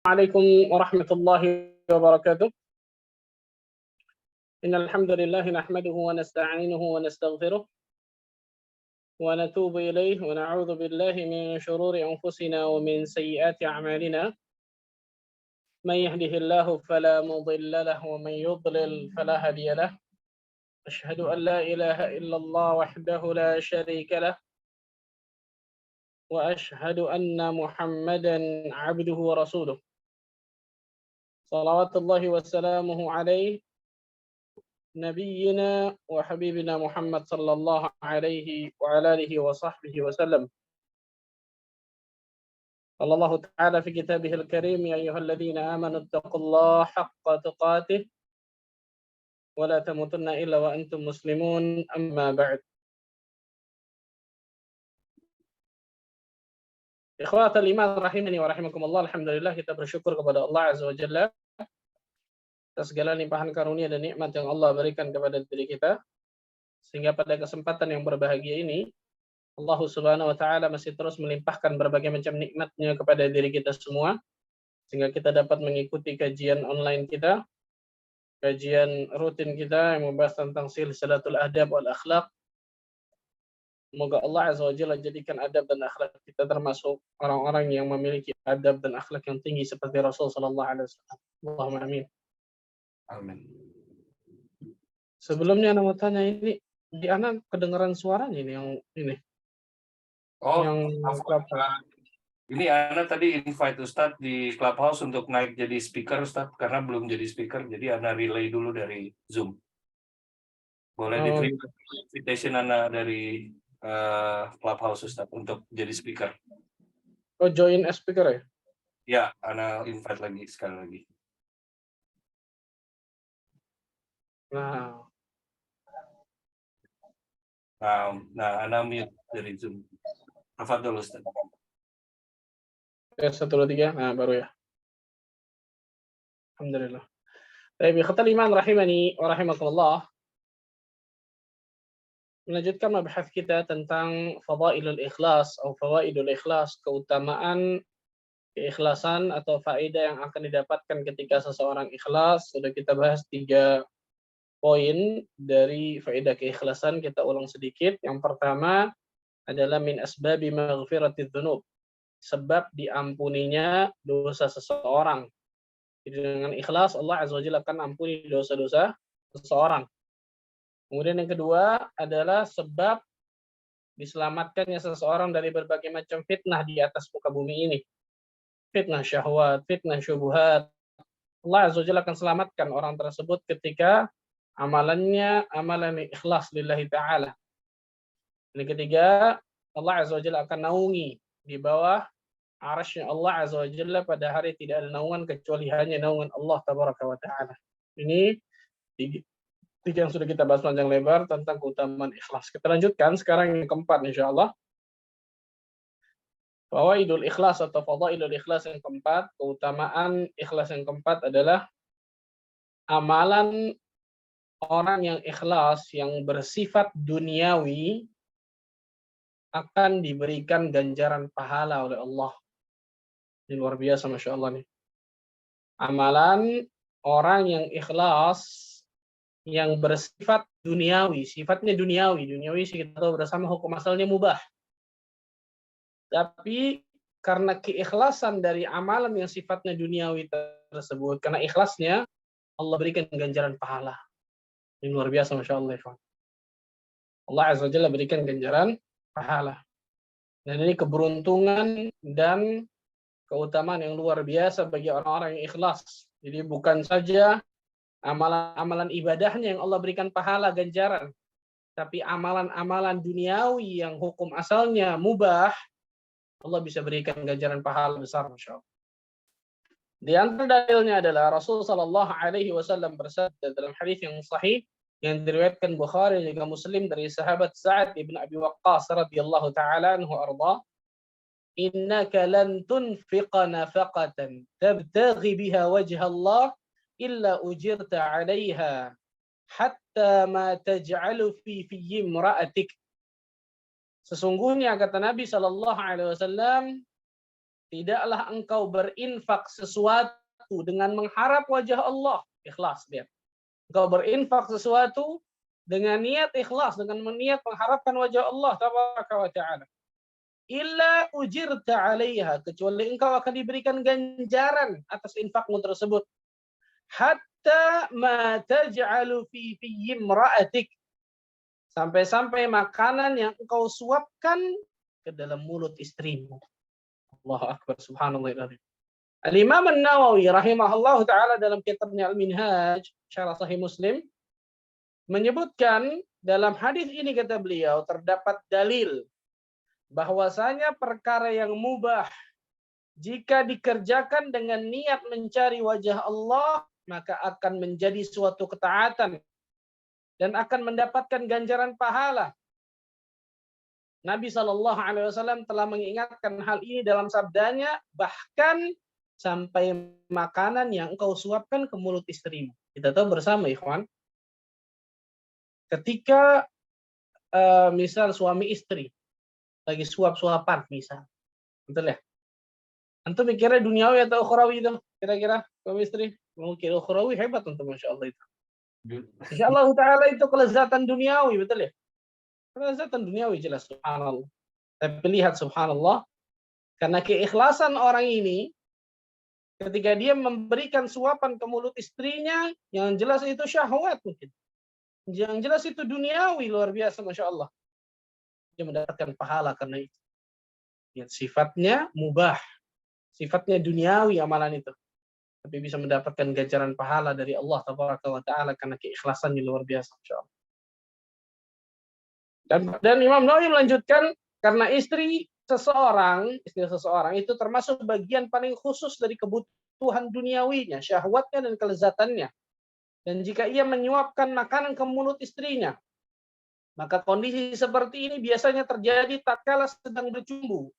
عليكم ورحمة الله وبركاته. إن الحمد لله نحمده ونستعينه ونستغفره ونتوب إليه ونعوذ بالله من شرور أنفسنا ومن سيئات أعمالنا. من يهده الله فلا مضل له ومن يضلل فلا هادي له. أشهد أن لا إله إلا الله وحده لا شريك له وأشهد أن محمدا عبده ورسوله صلوات الله وسلامه عليه نبينا وحبيبنا محمد صلى الله عليه وعلى آله وصحبه وسلم. قال الله تعالى في كتابه الكريم: يا أيها الذين آمنوا اتقوا الله حق تقاته ولا تموتن إلا وأنتم مسلمون. أما بعد. Ikhwatal iman rahimani wa rahimakumullah. Alhamdulillah, kita bersyukur kepada Allah Azza wa Jalla atas segala limpahan karunia dan nikmat yang Allah berikan kepada diri kita, sehingga pada kesempatan yang berbahagia ini Allah Subhanahu wa taala masih terus melimpahkan berbagai macam nikmatnya kepada diri kita semua, sehingga kita dapat mengikuti kajian online kita, kajian rutin kita yang membahas tentang silsilatul adab wal akhlaq. Semoga Allah Azza wa Jalla jadikan adab dan akhlak kita termasuk orang-orang yang memiliki adab dan akhlak yang tinggi seperti Rasul sallallahu alaihi wasallam. Allahumma amin. Amin. Sebelumnya ana mau tanya, ini di ana kedengaran suaranya ini yang ini. Oh, Yang ini Ana tadi invite Ustadz di Clubhouse untuk naik jadi speaker Ustadz, karena belum jadi speaker, jadi Ana relay dulu dari Zoom. Boleh diterima invitation Ana dari Clubhouse Ustadz untuk jadi speaker. Oh, join as speaker ya? Ya, Ana invite lagi sekali lagi. Nah, Ana mute dari Zoom. Tafadhol Ustadz. Ya, 1, 2, 3. Nah, baru ya. Alhamdulillah. Baik, ikhwatal iman rahimani wa rahimakumullah. Melanjutkan mabahas kita tentang fadailul ikhlas atau fawaidul ikhlas, keutamaan keikhlasan atau faedah yang akan didapatkan ketika seseorang ikhlas. Sudah kita bahas 3 poin dari faedah keikhlasan, kita ulang sedikit. Yang pertama adalah min asbabi maghfiratidz dzunub, sebab diampuninya dosa seseorang. Jadi dengan ikhlas Allah Azza wa Jalla akan ampuni dosa-dosa seseorang. Kemudian yang kedua adalah sebab diselamatkannya seseorang dari berbagai macam fitnah di atas muka bumi ini. Fitnah syahwat, fitnah syubhat. Allah Azza wa Jalla akan selamatkan orang tersebut ketika amalannya amalan ikhlas lillahi ta'ala. Yang ketiga, Allah Azza wa Jalla akan naungi di bawah arasy-Nya Allah Azza wa Jalla pada hari tidak ada naungan kecuali hanya naungan Allah tabaraka wa ta'ala. Ini 3 yang sudah kita bahas panjang lebar tentang keutamaan ikhlas. Kita lanjutkan sekarang yang keempat insyaallah. Fawaidul ikhlas atau fadailul ikhlas yang keempat, keutamaan ikhlas yang keempat adalah amalan orang yang ikhlas yang bersifat duniawi akan diberikan ganjaran pahala oleh Allah. Ini luar biasa, Masya Allah nih. Amalan orang yang ikhlas yang bersifat duniawi, sifatnya duniawi sih kita tahu bersama hukum asalnya mubah. Tapi karena keikhlasan dari amalan yang sifatnya duniawi tersebut, karena ikhlasnya Allah berikan ganjaran pahala. Ini luar biasa, Masya Allah. Allah Azza wa Jalla berikan ganjaran pahala. Dan ini keberuntungan dan keutamaan yang luar biasa bagi orang-orang yang ikhlas. Jadi bukan saja amalan-amalan ibadahnya yang Allah berikan pahala ganjaran, tapi amalan-amalan duniawi yang hukum asalnya mubah, Allah bisa berikan ganjaran pahala besar, Masya Allah. Di antara dalilnya adalah Rasul sallallahu alaihi wasallam bersabda dalam hadis yang sahih yang diriwayatkan Bukhari dan juga Muslim dari sahabat Sa'ad ibn Abi Waqqas radhiyallahu taala anhu arda, innaka lan tunfiqa nafaqatan tabtaghi biha wajha Allah illa ujirta 'alaiha hatta ma taj'alu fi imra'atik. Sesungguhnya kata Nabi sallallahu alaihi wasallam, tidaklah engkau berinfak sesuatu dengan mengharap wajah Allah, ikhlas dia. Engkau berinfak sesuatu dengan niat ikhlas, dengan niat mengharapkan wajah Allah tabaraka wa taala. Illa ujirta 'alaiha, kecuali engkau akan diberikan ganjaran atas infakmu tersebut. Hatta ma taj'alu fi imra'atik, sampai-sampai makanan yang engkau suapkan ke dalam mulut istrimu. Allahu akbar, subhanallah. Al-Imam An-Nawawi rahimahullah taala dalam kitabnya Al-Minhaj syarah Sahih Muslim menyebutkan dalam hadis ini, kata beliau, terdapat dalil bahwasanya perkara yang mubah jika dikerjakan dengan niat mencari wajah Allah maka akan menjadi suatu ketaatan dan akan mendapatkan ganjaran pahala. Nabi SAW telah mengingatkan hal ini dalam sabdanya, bahkan sampai makanan yang engkau suapkan ke mulut istrimu. Kita tahu bersama, ikhwan, ketika misal suami istri lagi suap-suapan misal, betul ya? Antum mikirnya duniawi atau ukhrawi itu? Kira-kira suami istri mungkin ukhrawi, hebat untuk masya Allah itu. Insya Allah Taala itu kelezatan duniawi, betul ya? Kelezatan duniawi jelas, subhanallah. Tapi lihat subhanallah, karena keikhlasan orang ini, ketika dia memberikan suapan ke mulut istrinya, yang jelas itu syahwat mungkin. Yang jelas itu duniawi, luar biasa, masya Allah. Dia mendapatkan pahala karena itu. Ya, sifatnya mubah, sifatnya duniawi amalan itu, tapi bisa mendapatkan ganjaran pahala dari Allah Tabaraka wa Taala karena keikhlasannya luar biasa, masya Allah. Dan Imam Nawawi melanjutkan, karena istri seseorang itu termasuk bagian paling khusus dari kebutuhan duniawinya, syahwatnya dan kelezatannya. Dan jika ia menyuapkan makanan ke mulut istrinya, maka kondisi seperti ini biasanya terjadi tatkala sedang bercumbu,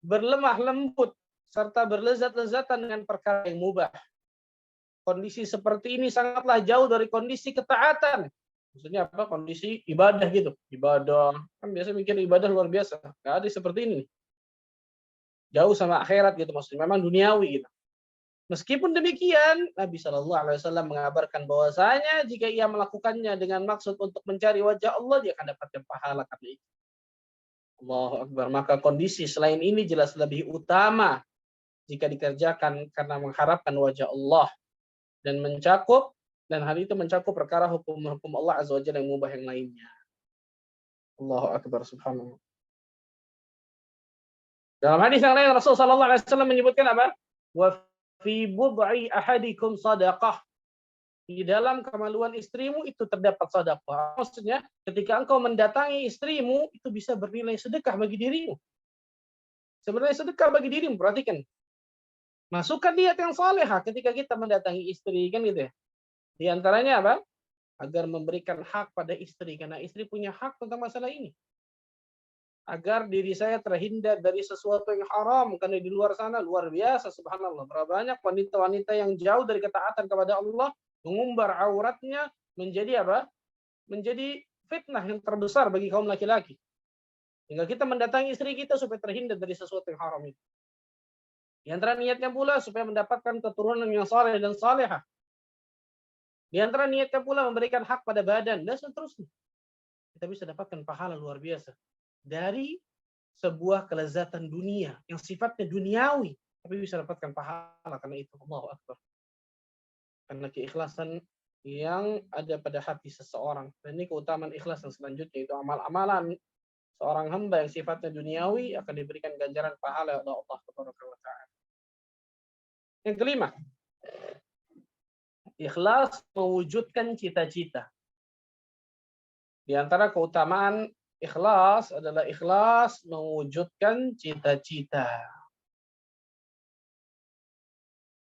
berlemah lembut, serta berlezat-lezatan dengan perkara yang mubah. Kondisi seperti ini sangatlah jauh dari kondisi ketaatan. Maksudnya apa? Kondisi ibadah gitu. Ibadah. Kan biasa mikir ibadah luar biasa. Nggak ada seperti ini. Jauh sama akhirat gitu maksudnya. Memang duniawi gitu. Meskipun demikian, Nabi SAW mengabarkan bahwasanya jika ia melakukannya dengan maksud untuk mencari wajah Allah, dia akan dapatkan pahala karena itu. Allahu Akbar. Maka kondisi selain ini jelas lebih utama jika dikerjakan karena mengharapkan wajah Allah dan hal itu mencakup perkara hukum-hukum Allah Azza wa Jalla yang mubah yang lainnya. Allahu Akbar, subhanallah. Dalam hadis yang lain Rasulullah SAW menyebutkan apa? Wa fi bud'i ahadikum sadaqah. Di dalam kemaluan istrimu itu terdapat sedekah. Maksudnya ketika engkau mendatangi istrimu itu bisa bernilai sedekah bagi dirimu. Sebenarnya sedekah bagi dirimu, perhatikan. Masukkan niat yang salehah ketika kita mendatangi istri, kan gitu ya. Di antaranya apa? Agar memberikan hak pada istri, karena istri punya hak tentang masalah ini. Agar diri saya terhindar dari sesuatu yang haram, karena di luar sana luar biasa, subhanallah. Berapa banyak wanita-wanita yang jauh dari ketaatan kepada Allah, mengumbar auratnya, menjadi apa? Menjadi fitnah yang terbesar bagi kaum laki-laki. Hingga kita mendatangi istri kita supaya terhindar dari sesuatu yang haram itu. Di antara niatnya pula supaya mendapatkan keturunan yang saleh dan salehah. Di antara niatnya pula memberikan hak pada badan dan seterusnya. Kita bisa dapatkan pahala luar biasa dari sebuah kelezatan dunia yang sifatnya duniawi, tapi bisa dapatkan pahala karena itu. Allahu Akbar. Karena keikhlasan yang ada pada hati seseorang. Dan ini keutamaan ikhlas yang selanjutnya, itu amal-amalan seorang hamba yang sifatnya duniawi akan diberikan ganjaran pahala oleh Allah Subhanahu wa taala. Yang kelima, ikhlas mewujudkan cita-cita. Di antara keutamaan ikhlas adalah ikhlas mewujudkan cita-cita.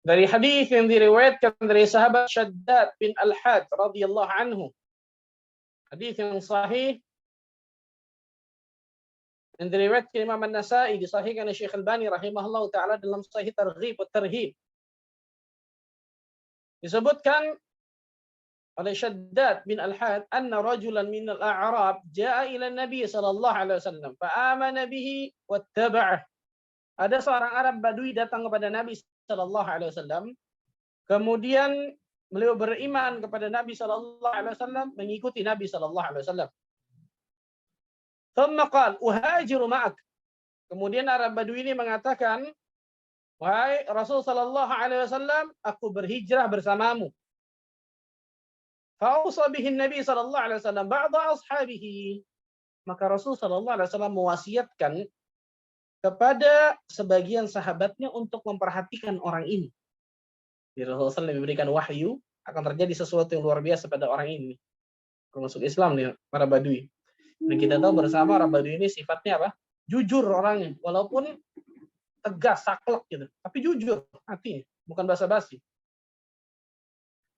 Dari hadis yang diriwayatkan dari sahabat Shaddad bin Al-Had radhiyallahu anhu. Hadis yang sahih yang diriwayatkan Imam An-Nasa'i, disahihkan oleh Syekh Al-Albani rahimahullah taala dalam Sahih Targhib wa Tarhib. Disebutkan oleh Shaddad bin Al-Had anna rajulan min al-a'rab jaa ila Nabi sallallahu alaihi wasallam fa amana bihi wattaba'ah ada seorang Arab Badui datang kepada Nabi Shallallahu Alaihi Wasallam, kemudian beliau beriman kepada Nabi Shallallahu Alaihi Wasallam, mengikuti Nabi Shallallahu Alaihi Wasallam. Thumma qala uhajiru ma'ak. Kemudian Arab Badui ini mengatakan, wahai Rasul Shallallahu Alaihi Wasallam, aku berhijrah bersamamu. Fa'usa bihi Nabi Shallallahu Alaihi Wasallam ba'da ashabihi. Maka Rasul Shallallahu Alaihi Wasallam mewasiatkan kepada sebagian sahabatnya untuk memperhatikan orang ini. Jadi Rasulullah SAW memberikan wahyu akan terjadi sesuatu yang luar biasa pada orang ini. Masuk Islam nih para Badui. Dan kita tahu bersama orang Badui ini sifatnya apa? Jujur orangnya, walaupun tegas, saklek gitu, tapi jujur hatinya, bukan basa-basi.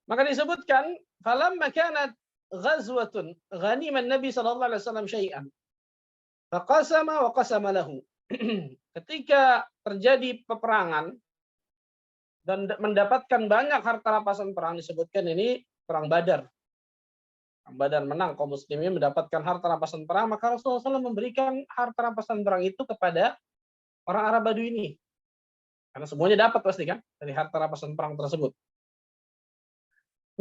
Maka disebutkan, falamma kanat ghazwatun ghanima Nabi sallallahu alaihi wasallam syai'an. Faqasama wa qasama lahu. Ketika terjadi peperangan dan mendapatkan banyak harta rampasan perang, disebutkan ini perang Badar. Perang Badar menang, kaum muslimin mendapatkan harta rampasan perang, maka Rasulullah SAW memberikan harta rampasan perang itu kepada orang Arab Badui ini. Karena semuanya dapat pasti kan dari harta rampasan perang tersebut.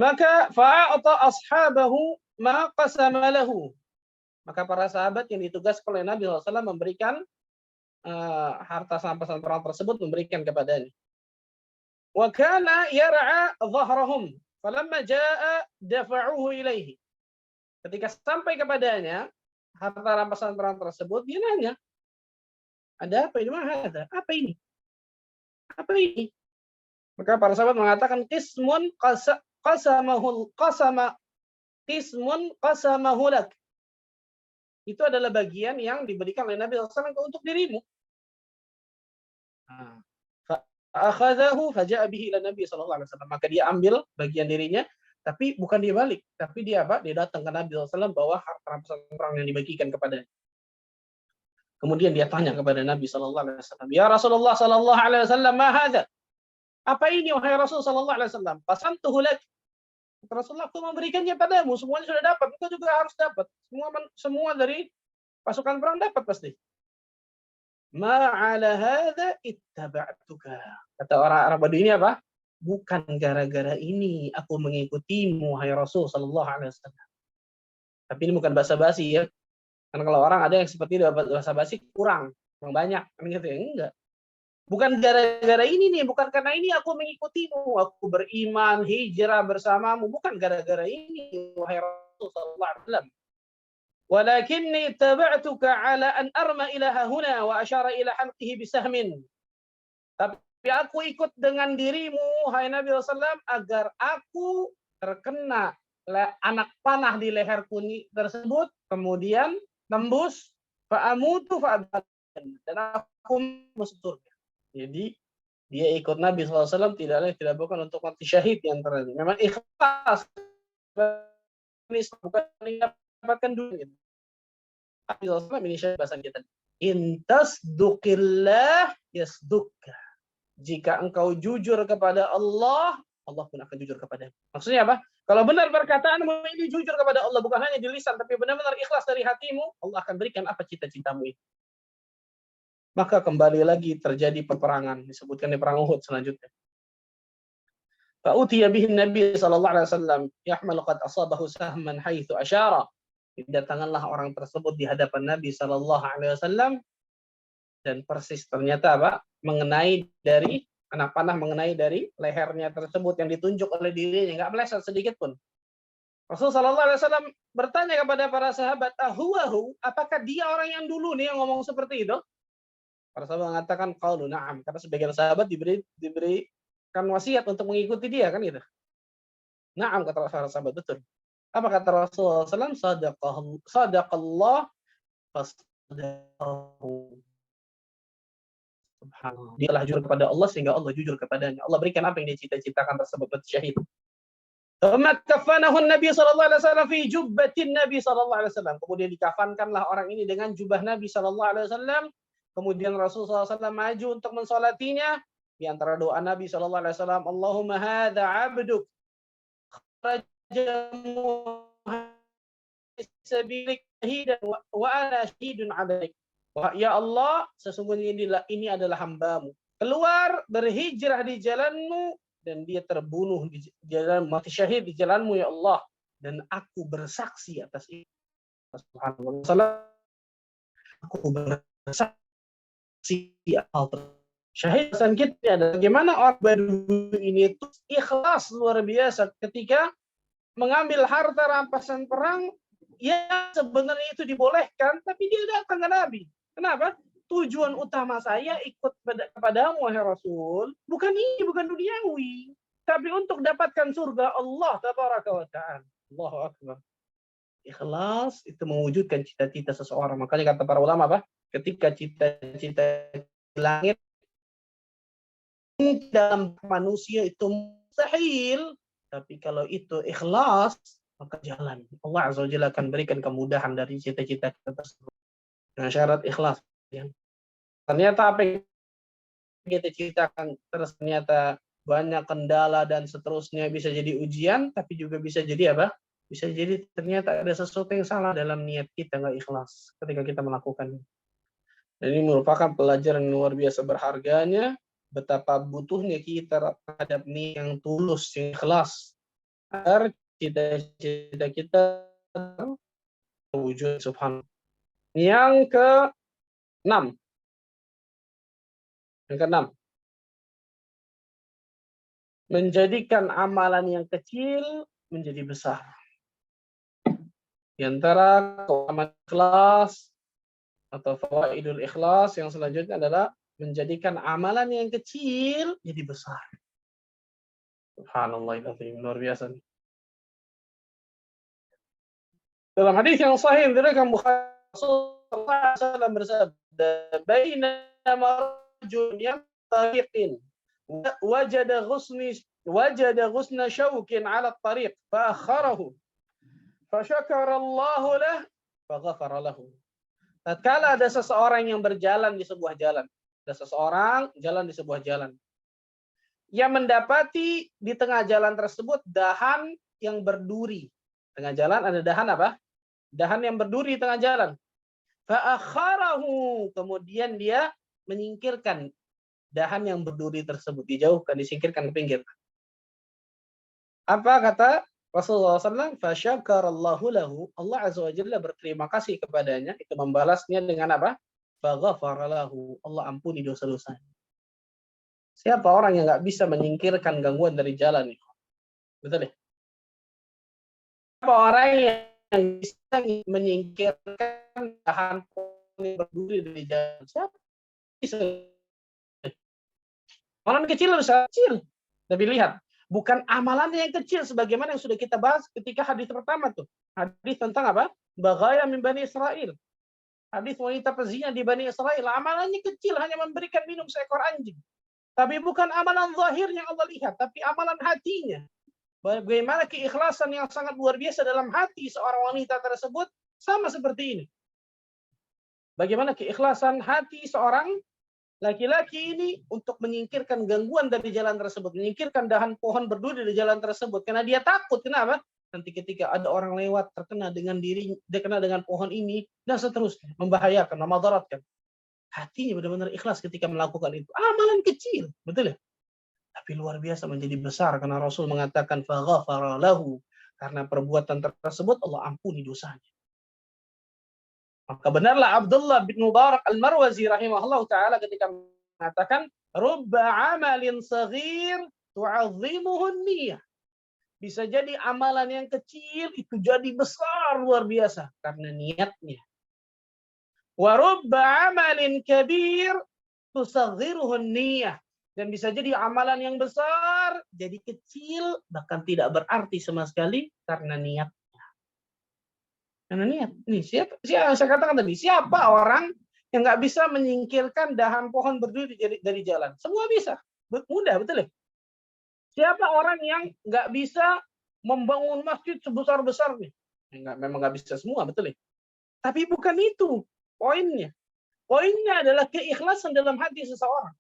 Maka fa'ata ashabahu ma qasama lahu. Maka para sahabat yang ditugaskan oleh Nabi SAW memberikan harta rampasan perang tersebut, memberikan kepadanya. Wa kana yar'a dhahrahum falamma jaa dafa'uhu ilaihi. Ketika sampai kepadanya harta rampasan perang tersebut, dia nanya, ada apa ini? Mahada? Apa ini? Apa ini? Maka para sahabat mengatakan qismun qasamahu lak. Itu adalah bagian yang diberikan oleh Nabi SAW untuk dirimu. Fa'akhadhahu faja'a bihi ila Nabi sallallahu alaihi wasallam. Maka dia ambil bagian dirinya, tapi bukan dia balik, tapi dia apa? Dia datang ke Nabi sallallahu alaihi wasallam bawa harta rampasan perang yang dibagikan kepadanya. Kemudian dia tanya kepada Nabi sallallahu alaihi wasallam, "Ya Rasulullah sallallahu alaihi wasallam, ma hadza?" Apa ini wahai Rasul sallallahu alaihi wasallam? Qasamtuhu lak. Rasulullah, aku memberikannya padamu, semuanya sudah dapat, engkau juga harus dapat. Semua dari pasukan perang dapat pasti. Ma'ala hadza ittaba'tuka. Kata orang Arab Badui ini apa? Bukan gara-gara ini aku mengikutimu, hai Rasul sallallahu alaihi wasallam. Tapi ini bukan basa-basi ya. Karena kalau orang ada yang seperti itu basa-basi kurang banyak kan gitu ya. Enggak. Bukan gara-gara ini nih, bukan karena ini aku mengikutimu, aku beriman, hijrah bersamamu, bukan gara-gara ini wahai Rasul sallallahu alaihi wasallam. Walakinni taba'tuka ala an arma ilaha huna wa asyara ila halqihi bisahmin. Tapi aku ikut dengan dirimu, hai Nabi SAW, agar aku terkena anak panah di leherku tersebut, kemudian tembus, fa'amutu fa'abadan, dan aku masuk surga. Jadi dia ikut Nabi SAW tidak bukan untuk mati syahid di antaranya. Memang ikhlas, bukan mendapatkan dunia. Nabi SAW ini bahasa kita. Intasduqillah yasdukka. Jika engkau jujur kepada Allah, Allah pun akan jujur kepadamu. Maksudnya apa? Kalau benar perkataanmu ini jujur kepada Allah, bukan hanya di lisan, tapi benar-benar ikhlas dari hatimu, Allah akan berikan apa cita-citamu itu. Maka kembali lagi terjadi peperangan, disebutkan di perang Uhud selanjutnya. Fa'utiya bihi Nabi sallallahu alaihi wasallam yahmal qad asabahu sahman haitsu asyara. Didatangkanlah orang tersebut di hadapan Nabi sallallahu alaihi wasallam dan persis ternyata apa? Mengenai dari anak panah mengenai dari lehernya tersebut yang ditunjuk oleh dirinya, enggak meleset sedikit pun. Rasul sallallahu alaihi wasallam bertanya kepada para sahabat, "Ahuwahu, apakah dia orang yang dulu nih yang ngomong seperti itu?" Para sahabat mengatakan qaulu na'am, karena sebagian sahabat diberikan wasiat untuk mengikuti dia kan gitu. Na'am kata para sahabat, betul. Apa kata Rasulullah SAW? Sadaqallah fasdaqahu. Subhanallah. Dia telah jujur kepada Allah sehingga Allah jujur kepadanya. Allah berikan apa yang dia cita-citakan tersebut syahid. Thumma kafanahu Nabi sallallahu alaihi wasallam fi jubbatin Nabi sallallahu alaihi wasallam. Kemudian dikafankanlah orang ini dengan jubah Nabi sallallahu alaihi wasallam. Kemudian Rasulullah SAW maju untuk mensolatinya. Di antara doa Nabi SAW, Allahumma hadha abduk kharajamu sabilik shahidan wa ana syahidun alaik. Wah, ya Allah, sesungguhnya ini adalah hambamu. Keluar berhijrah di jalanmu dan dia terbunuh di jalan, mati syahid di jalanmu ya Allah. Dan aku bersaksi atas itu. Subhanallah. Aku bersaksi atas syahid pesan kita adalah bagaimana orang Badui ini itu ikhlas luar biasa ketika mengambil harta rampasan perang yang sebenarnya itu dibolehkan, tapi dia datang ke Nabi. Kenapa? Tujuan utama saya ikut kepadamu, wahai Rasul, bukan ini, bukan duniawi, tapi untuk dapatkan surga Allah tabaraka wa ta'ala. Allahu akbar. Ikhlas itu mewujudkan cita-cita seseorang. Makanya kata para ulama apa? Ketika cita-cita langit dalam manusia itu mustahil, tapi kalau itu ikhlas maka jalan. Allah Azza wa Jalla akan berikan kemudahan dari cita-cita kita tersebut. Dengan syarat ikhlas. Ya. Ternyata apa yang kita citakan ternyata banyak kendala dan seterusnya, bisa jadi ujian, tapi juga bisa jadi apa? Bisa jadi ternyata ada sesuatu yang salah dalam niat kita, nggak ikhlas ketika kita melakukannya. Dan ini merupakan pelajaran yang luar biasa berharganya, betapa butuhnya kita terhadap niat yang tulus, yang ikhlas, agar cita-cita kita terwujud. Subhanallah. Yang ke-6. Yang ke-6. Menjadikan amalan yang kecil menjadi besar. Di antara keutamaan ikhlas atau fawaidul ikhlas yang selanjutnya adalah menjadikan amalan yang kecil jadi besar. Subhanallah, luar biasa. Dalam hadis yang sahih diriwayatkan Bukhari, Rasulullah SAW bersabda, "Bainama rajulun yamtariqin wajada ghusna syaukin 'ala at-tariq fa akharahu fa syakara Allah lahu fa ghafara lahu." Tatkala ada seseorang yang berjalan di sebuah jalan, ada seseorang jalan di sebuah jalan, yang mendapati di tengah jalan tersebut dahan yang berduri. Tengah jalan ada dahan apa? Dahan yang berduri di tengah jalan. Fa'akharahu, kemudian dia menyingkirkan dahan yang berduri tersebut, dijauhkan, disingkirkan ke pinggir. Apa kata Rasulullah SAW? Fasyakarallahu lahu, Allah Azza wa Jalla berterima kasih kepadanya, itu membalasnya dengan apa? Faghafara lahu, Allah ampuni dosa-dosanya. Siapa orang yang nggak bisa menyingkirkan gangguan dari jalan? Betul ya? Siapa orang yang bisa menyingkirkan dahan yang berduri dari jalan? Siapa bisa? Orang kecil besar kecil. Tapi lihat, bukan amalan yang kecil sebagaimana yang sudah kita bahas ketika hadis pertama tuh. Hadis tentang apa? Baghaya min Bani Israel. Hadis wanita pezina di Bani Israel. Amalannya kecil, hanya memberikan minum seekor anjing. Tapi bukan amalan zahirnya Allah lihat, tapi amalan hatinya. Bagaimana keikhlasan yang sangat luar biasa dalam hati seorang wanita tersebut, sama seperti ini. Bagaimana keikhlasan hati seorang laki-laki ini untuk menyingkirkan gangguan dari jalan tersebut, menyingkirkan dahan pohon berduri dari jalan tersebut, karena dia takut. Kenapa? Nanti ketika ada orang lewat terkena dengan pohon ini dan seterusnya, membahayakan, memadaratkan. Hatinya benar-benar ikhlas ketika melakukan itu. Amalan kecil, betul ya? Tapi luar biasa menjadi besar karena Rasul mengatakan faghafara lahu, karena perbuatan tersebut Allah ampuni dosanya. Maka benarlah Abdullah bin Mubarak Al-Marwazi rahimahullah ta'ala ketika mengatakan rubba amalin saghir tu'azzimuhu niyah. Bisa jadi amalan yang kecil itu jadi besar luar biasa karena niatnya. Wa rubba amalin kabir tusaghiruhu niyah. Dan bisa jadi amalan yang besar jadi kecil, bahkan tidak berarti sama sekali karena niat. Karena niat. Nih, siapa saya katakan tadi, siapa orang yang nggak bisa menyingkirkan dahan pohon berduri dari jalan? Semua bisa. Mudah, betul ya? Siapa orang yang nggak bisa membangun masjid sebesar-besarnya? Memang nggak bisa semua, betul ya? Tapi bukan itu poinnya. Poinnya adalah keikhlasan dalam hati seseorang.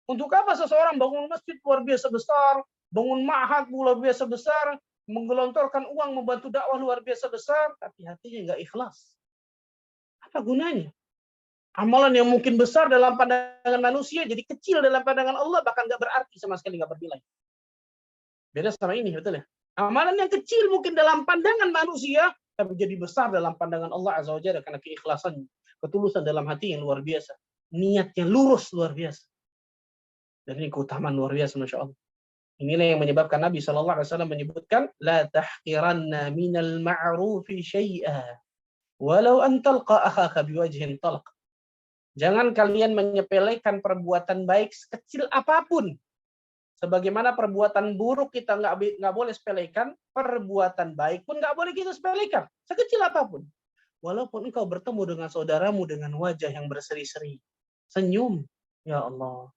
Untuk apa seseorang bangun masjid luar biasa besar, bangun ma'had luar biasa besar, menggelontorkan uang membantu dakwah luar biasa besar, tapi hatinya nggak ikhlas? Apa gunanya? Amalan yang mungkin besar dalam pandangan manusia jadi kecil dalam pandangan Allah, bahkan nggak berarti sama sekali, nggak bernilai. Beda sama ini, betul ya? Amalan yang kecil mungkin dalam pandangan manusia, tapi jadi besar dalam pandangan Allah Azza wa Jalla karena keikhlasan, ketulusan dalam hati yang luar biasa. Niatnya lurus luar biasa. Dan ini keutamaan luar biasa, Masya Allah. Inilah yang menyebabkan Nabi SAW menyebutkan, La tahqiranna minal ma'rufi syai'a, walau an talqa akhaka biwajhin talq. Jangan kalian menyepelekan perbuatan baik sekecil apapun. Sebagaimana perbuatan buruk kita nggak boleh sepelekan, perbuatan baik pun nggak boleh kita sepelekan, sekecil apapun. Walaupun engkau bertemu dengan saudaramu dengan wajah yang berseri-seri, senyum, ya Allah.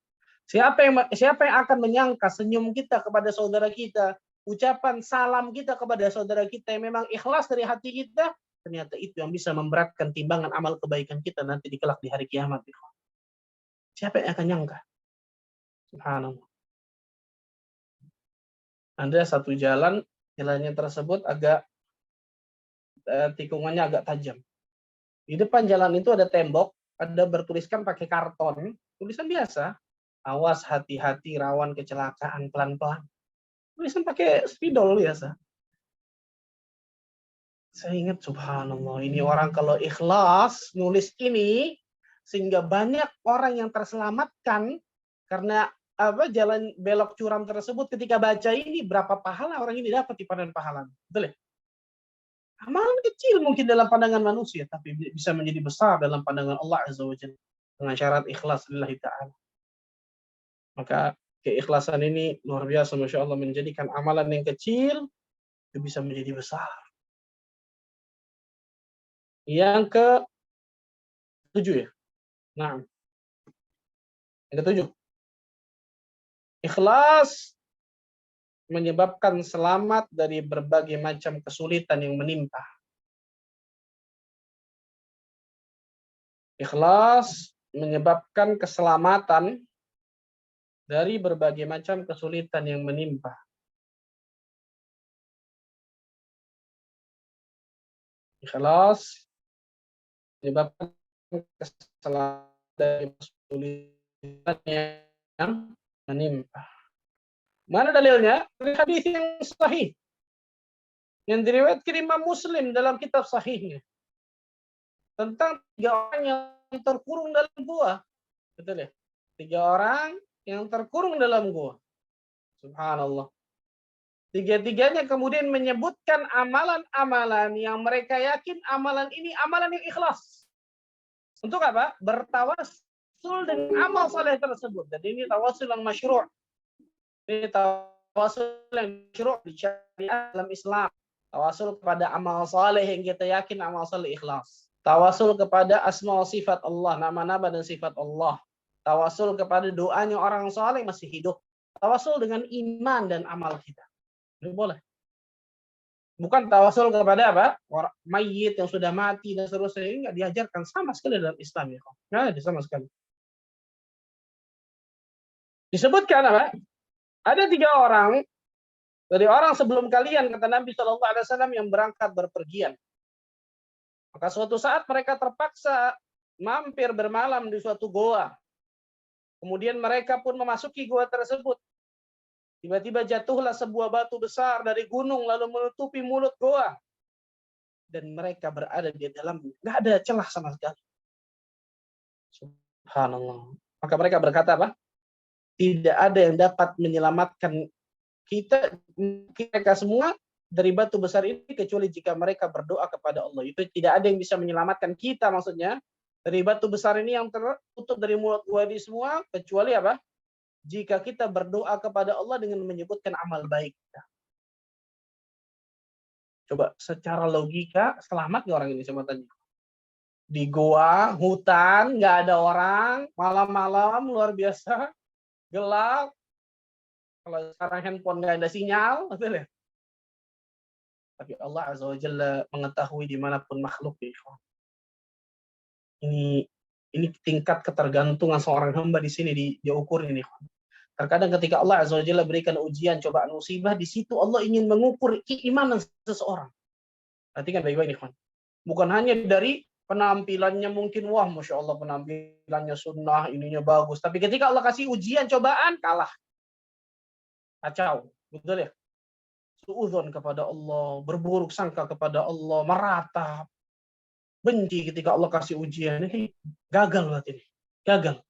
Siapa yang akan menyangka senyum kita kepada saudara kita, ucapan salam kita kepada saudara kita yang memang ikhlas dari hati kita, ternyata itu yang bisa memberatkan timbangan amal kebaikan kita nanti di kelak di hari kiamat. Siapa yang akan nyangka? Subhanallah. Ada satu jalannya tersebut agak tikungannya agak tajam. Di depan jalan itu ada tembok, ada bertuliskan pakai karton, tulisan biasa, awas hati-hati rawan kecelakaan pelan-pelan. Tulisan pakai spidol biasa. Saya ingat subhanallah, ini orang kalau ikhlas nulis ini sehingga banyak orang yang terselamatkan karena jalan belok curam tersebut, ketika baca ini berapa pahala orang ini dapat di padang pahala. Betul ya? Amalan kecil mungkin dalam pandangan manusia, tapi bisa menjadi besar dalam pandangan Allah Azza wa Jalla dengan syarat ikhlas lillahi ta'ala. Maka keikhlasan ini luar biasa, Masya Allah, menjadikan amalan yang kecil itu bisa menjadi besar. Yang ke-7 ya? Nah, yang ke-7. Ikhlas menyebabkan selamat dari berbagai macam kesulitan yang menimpa. Ikhlas menyebabkan keselamatan dari berbagai macam kesulitan yang menimpa. Ikhlas menyebabkan keselamatan dari kesulitan yang menimpa. Mana dalilnya? Dari hadis yang sahih yang diriwayatkan Imam Muslim dalam kitab sahihnya tentang 3 orang yang terkurung dalam gua. Betul ya? 3 orang yang terkurung dalam gua. Subhanallah. 3-tiganya kemudian menyebutkan amalan-amalan yang mereka yakin amalan ini amalan yang ikhlas. Untuk apa? Bertawasul dengan amal saleh tersebut. Dan ini tawasul yang masyru'. Ini tawasul yang masyru' di syariat dalam Islam. Tawasul kepada amal saleh yang kita yakin amal saleh ikhlas. Tawasul kepada asma wa sifat Allah, nama-nama dan sifat Allah. Tawasul kepada doanya orang saleh masih hidup. Tawasul dengan iman dan amal kita. Ini boleh. Bukan tawasul kepada apa? Orang mayit yang sudah mati dan seterusnya. Ini nggak diajarkan sama sekali dalam Islam ya. Nggak ada sama sekali. Disebutkan apa? Ada 3 orang dari orang sebelum kalian, kata Nabi SAW, yang berangkat berpergian. Maka suatu saat mereka terpaksa mampir bermalam di suatu goa. Kemudian mereka pun memasuki goa tersebut. Tiba-tiba jatuhlah sebuah batu besar dari gunung lalu menutupi mulut goa. Dan mereka berada di dalam, nggak ada celah sama sekali. Subhanallah. Maka mereka berkata apa? Tidak ada yang dapat menyelamatkan mereka semua dari batu besar ini kecuali jika mereka berdoa kepada Allah. Itu tidak ada yang bisa menyelamatkan kita, maksudnya dari batu besar ini yang tertutup dari mulut gua ini semua kecuali apa? Jika kita berdoa kepada Allah dengan menyebutkan amal baik kita. Coba secara logika selamat nggak orang ini, coba tanya. Di goa, hutan, nggak ada orang, malam-malam luar biasa, gelap. Kalau sekarang handphone nggak ada sinyal, betul ya? Tapi Allah Azza wa Jalla mengetahui dimanapun makhluk. Ini tingkat ketergantungan seorang hamba di sini diukur ini. Terkadang ketika Allah Azza wa Jalla berikan ujian, cobaan, musibah, di situ Allah ingin mengukur keimanan seseorang. Perhatikan baik-baik nih, bukan hanya dari penampilannya mungkin wah masya Allah penampilannya sunnah, ininya bagus. Tapi ketika Allah kasih ujian, cobaan, kalah, kacau, betul ya? Suudzon kepada Allah, berburuk sangka kepada Allah, meratap, benci ketika Allah kasih ujian. Ini gagal berarti ini, gagal.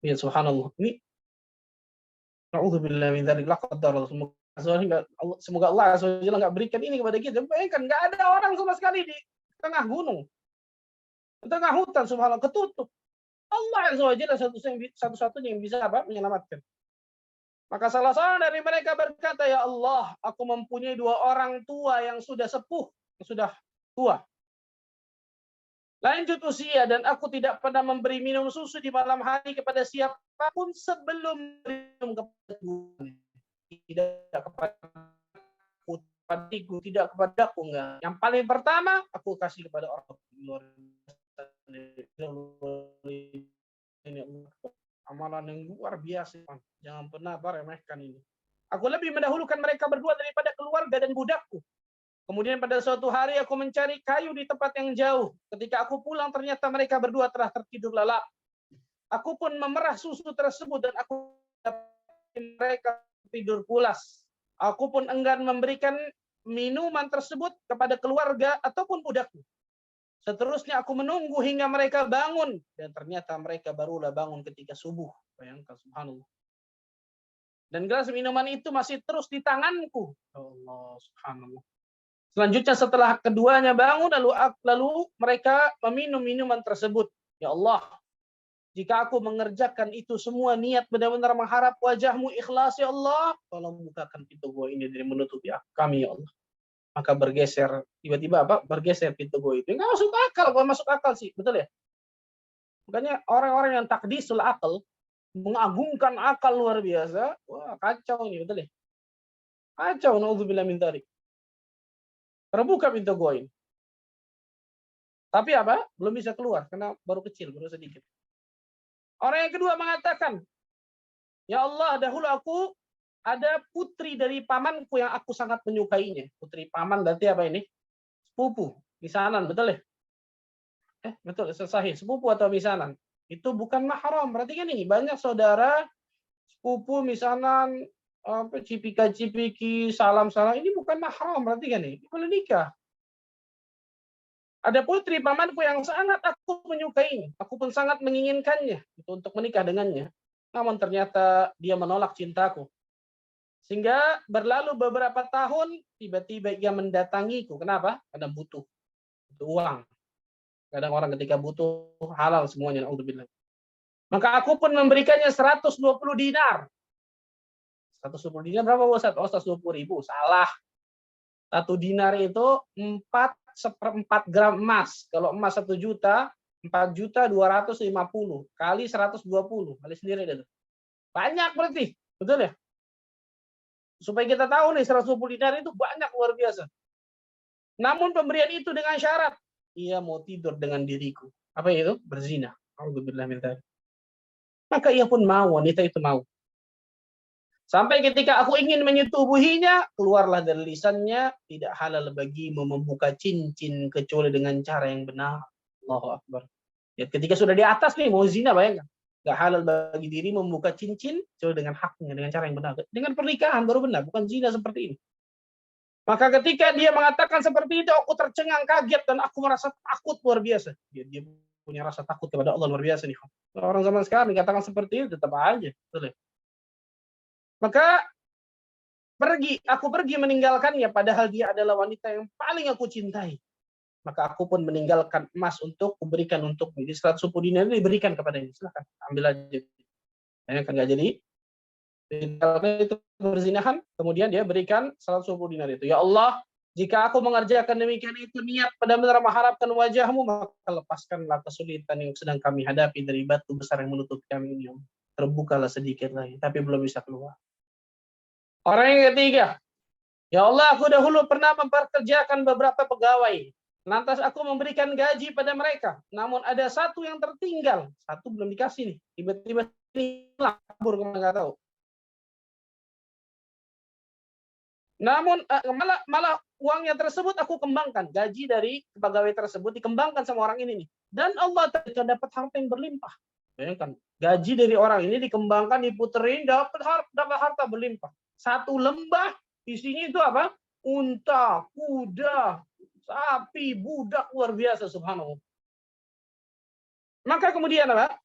Ya subhanallah. Ini na'udzubillah min dzalik, la qaddar Allah. Semoga Allah nggak berikan ini kepada kita. Bayangkan nggak ada orang sama sekali di tengah gunung, di tengah hutan, subhanallah, ketutup. Allah satu-satunya yang bisa apa? Menyelamatkan. Maka salah seorang dari mereka berkata, ya Allah, aku mempunyai 2 orang tua yang sudah sepuh, yang sudah tua. Lanjut usia, dan aku tidak pernah memberi minum susu di malam hari kepada siapapun sebelum minum kepada Tuhan. Tidak kepada padaku, tidak kepadaku, enggak. Yang paling pertama aku kasih kepada orang luar ini, amalan yang luar biasa. Jangan pernah remehkan ini. Aku lebih mendahulukan mereka berdua daripada keluarga dan budakku. Kemudian pada suatu hari aku mencari kayu di tempat yang jauh. Ketika aku pulang ternyata mereka berdua telah tertidur lelap. Aku pun memerah susu tersebut dan aku mereka tidur pulas. Aku pun enggan memberikan minuman tersebut kepada keluarga ataupun budakku. Seterusnya aku menunggu hingga mereka bangun dan ternyata mereka barulah bangun ketika subuh. Bayangkan, subhanallah. Dan gelas minuman itu masih terus di tanganku. Allah, subhanallah. Selanjutnya setelah keduanya bangun lalu mereka meminum minuman tersebut. Ya Allah, jika aku mengerjakan itu semua niat benar-benar mengharap wajahmu, ikhlas ya Allah, tolong bukakan pintu gua ini dari menutupi kami ya Allah. Maka bergeser, tiba-tiba bergeser pintu gua itu. Enggak masuk akal, gua masuk akal sih, betul ya? Makanya orang-orang yang takdisul akal, mengagungkan akal luar biasa, wah kacau ini, betul ya? Kacau, naudzubillah min dzalik. Terbuka pintu gua ini. Tapi belum bisa keluar karena baru kecil, baru sedikit. Orang yang kedua mengatakan, ya Allah, dahulu aku ada putri dari pamanku yang aku sangat menyukainya. Putri paman berarti apa ini? Sepupu, misanan, betul ya? Betul, sahih. Sepupu atau misanan. Itu bukan mahram. Berarti kan ini banyak saudara, sepupu, misanan, cipika-cipiki, salam-salam. Ini bukan mahram, berarti kan ini? Boleh nikah. Ada putri pamanku yang sangat aku menyukainya. Aku pun sangat menginginkannya untuk menikah dengannya. Namun ternyata dia menolak cintaku. Sehingga berlalu beberapa tahun, tiba-tiba ia mendatangiku. Kenapa? Karena butuh uang. Kadang orang ketika butuh halal semuanya. Naudzubillah. Maka aku pun memberikannya 120 dinar. 120 dinar berapa Ustaz? 120.000. Salah. 1 dinar itu 4/4 gram emas. Kalau emas 1 juta, 4.250.000 kali 120. Kali sendiri itu. Banyak berarti. Betul ya? Supaya kita tahu nih 120 dinar itu banyak luar biasa. Namun pemberian itu dengan syarat ia mau tidur dengan diriku. Apa itu? Berzina. Alhamdulillah min dzalik. Maka ia pun mau, wanita itu mau. Sampai ketika aku ingin menyetubuhinya, keluarlah dari lisannya, tidak halal bagimu membuka cincin kecuali dengan cara yang benar. Allahu Akbar. Ya, ketika sudah di atas nih, mau zina, bayangkan. Gak halal bagi diri membuka cincin kecuali dengan haknya, dengan cara yang benar. Dengan pernikahan baru benar, bukan zina seperti ini. Maka ketika dia mengatakan seperti itu, aku tercengang, kaget, dan aku merasa takut luar biasa. Dia punya rasa takut kepada Allah luar biasa nih. Orang zaman sekarang dikatakan seperti itu, tetap aja. Betul. Maka aku pergi meninggalkannya, padahal dia adalah wanita yang paling aku cintai. Maka aku pun meninggalkan emas untuk memberikan untuk 110 dinar ini diberikan kepadanya. Silakan ambil aja. Kan nggak jadi. Itu berzinahan, kemudian dia berikan 110 dinar itu. Ya Allah, jika aku mengerjakan demikian itu niat benar-benar mengharapkan wajahmu, maka lepaskanlah kesulitan yang sedang kami hadapi dari batu besar yang menutup kami ini. Terbukalah sedikit lagi, tapi belum bisa keluar. Orang yang ketiga, ya Allah, aku dahulu pernah memperkerjakan beberapa pegawai. Lantas aku memberikan gaji pada mereka. Namun ada satu yang tertinggal. Satu belum dikasih nih. Tiba-tiba hilang, kabur kemana nggak tahu. Namun malah uangnya tersebut aku kembangkan, gaji dari pegawai tersebut dikembangkan sama orang ini nih. Dan Allah dapat harta yang berlimpah. Bayangkan, gaji dari orang ini dikembangkan, diputerin, dapat harta berlimpah. Satu lembah isinya itu apa? Unta, kuda, sapi, budak, luar biasa, subhanallah. Maka kemudian apa?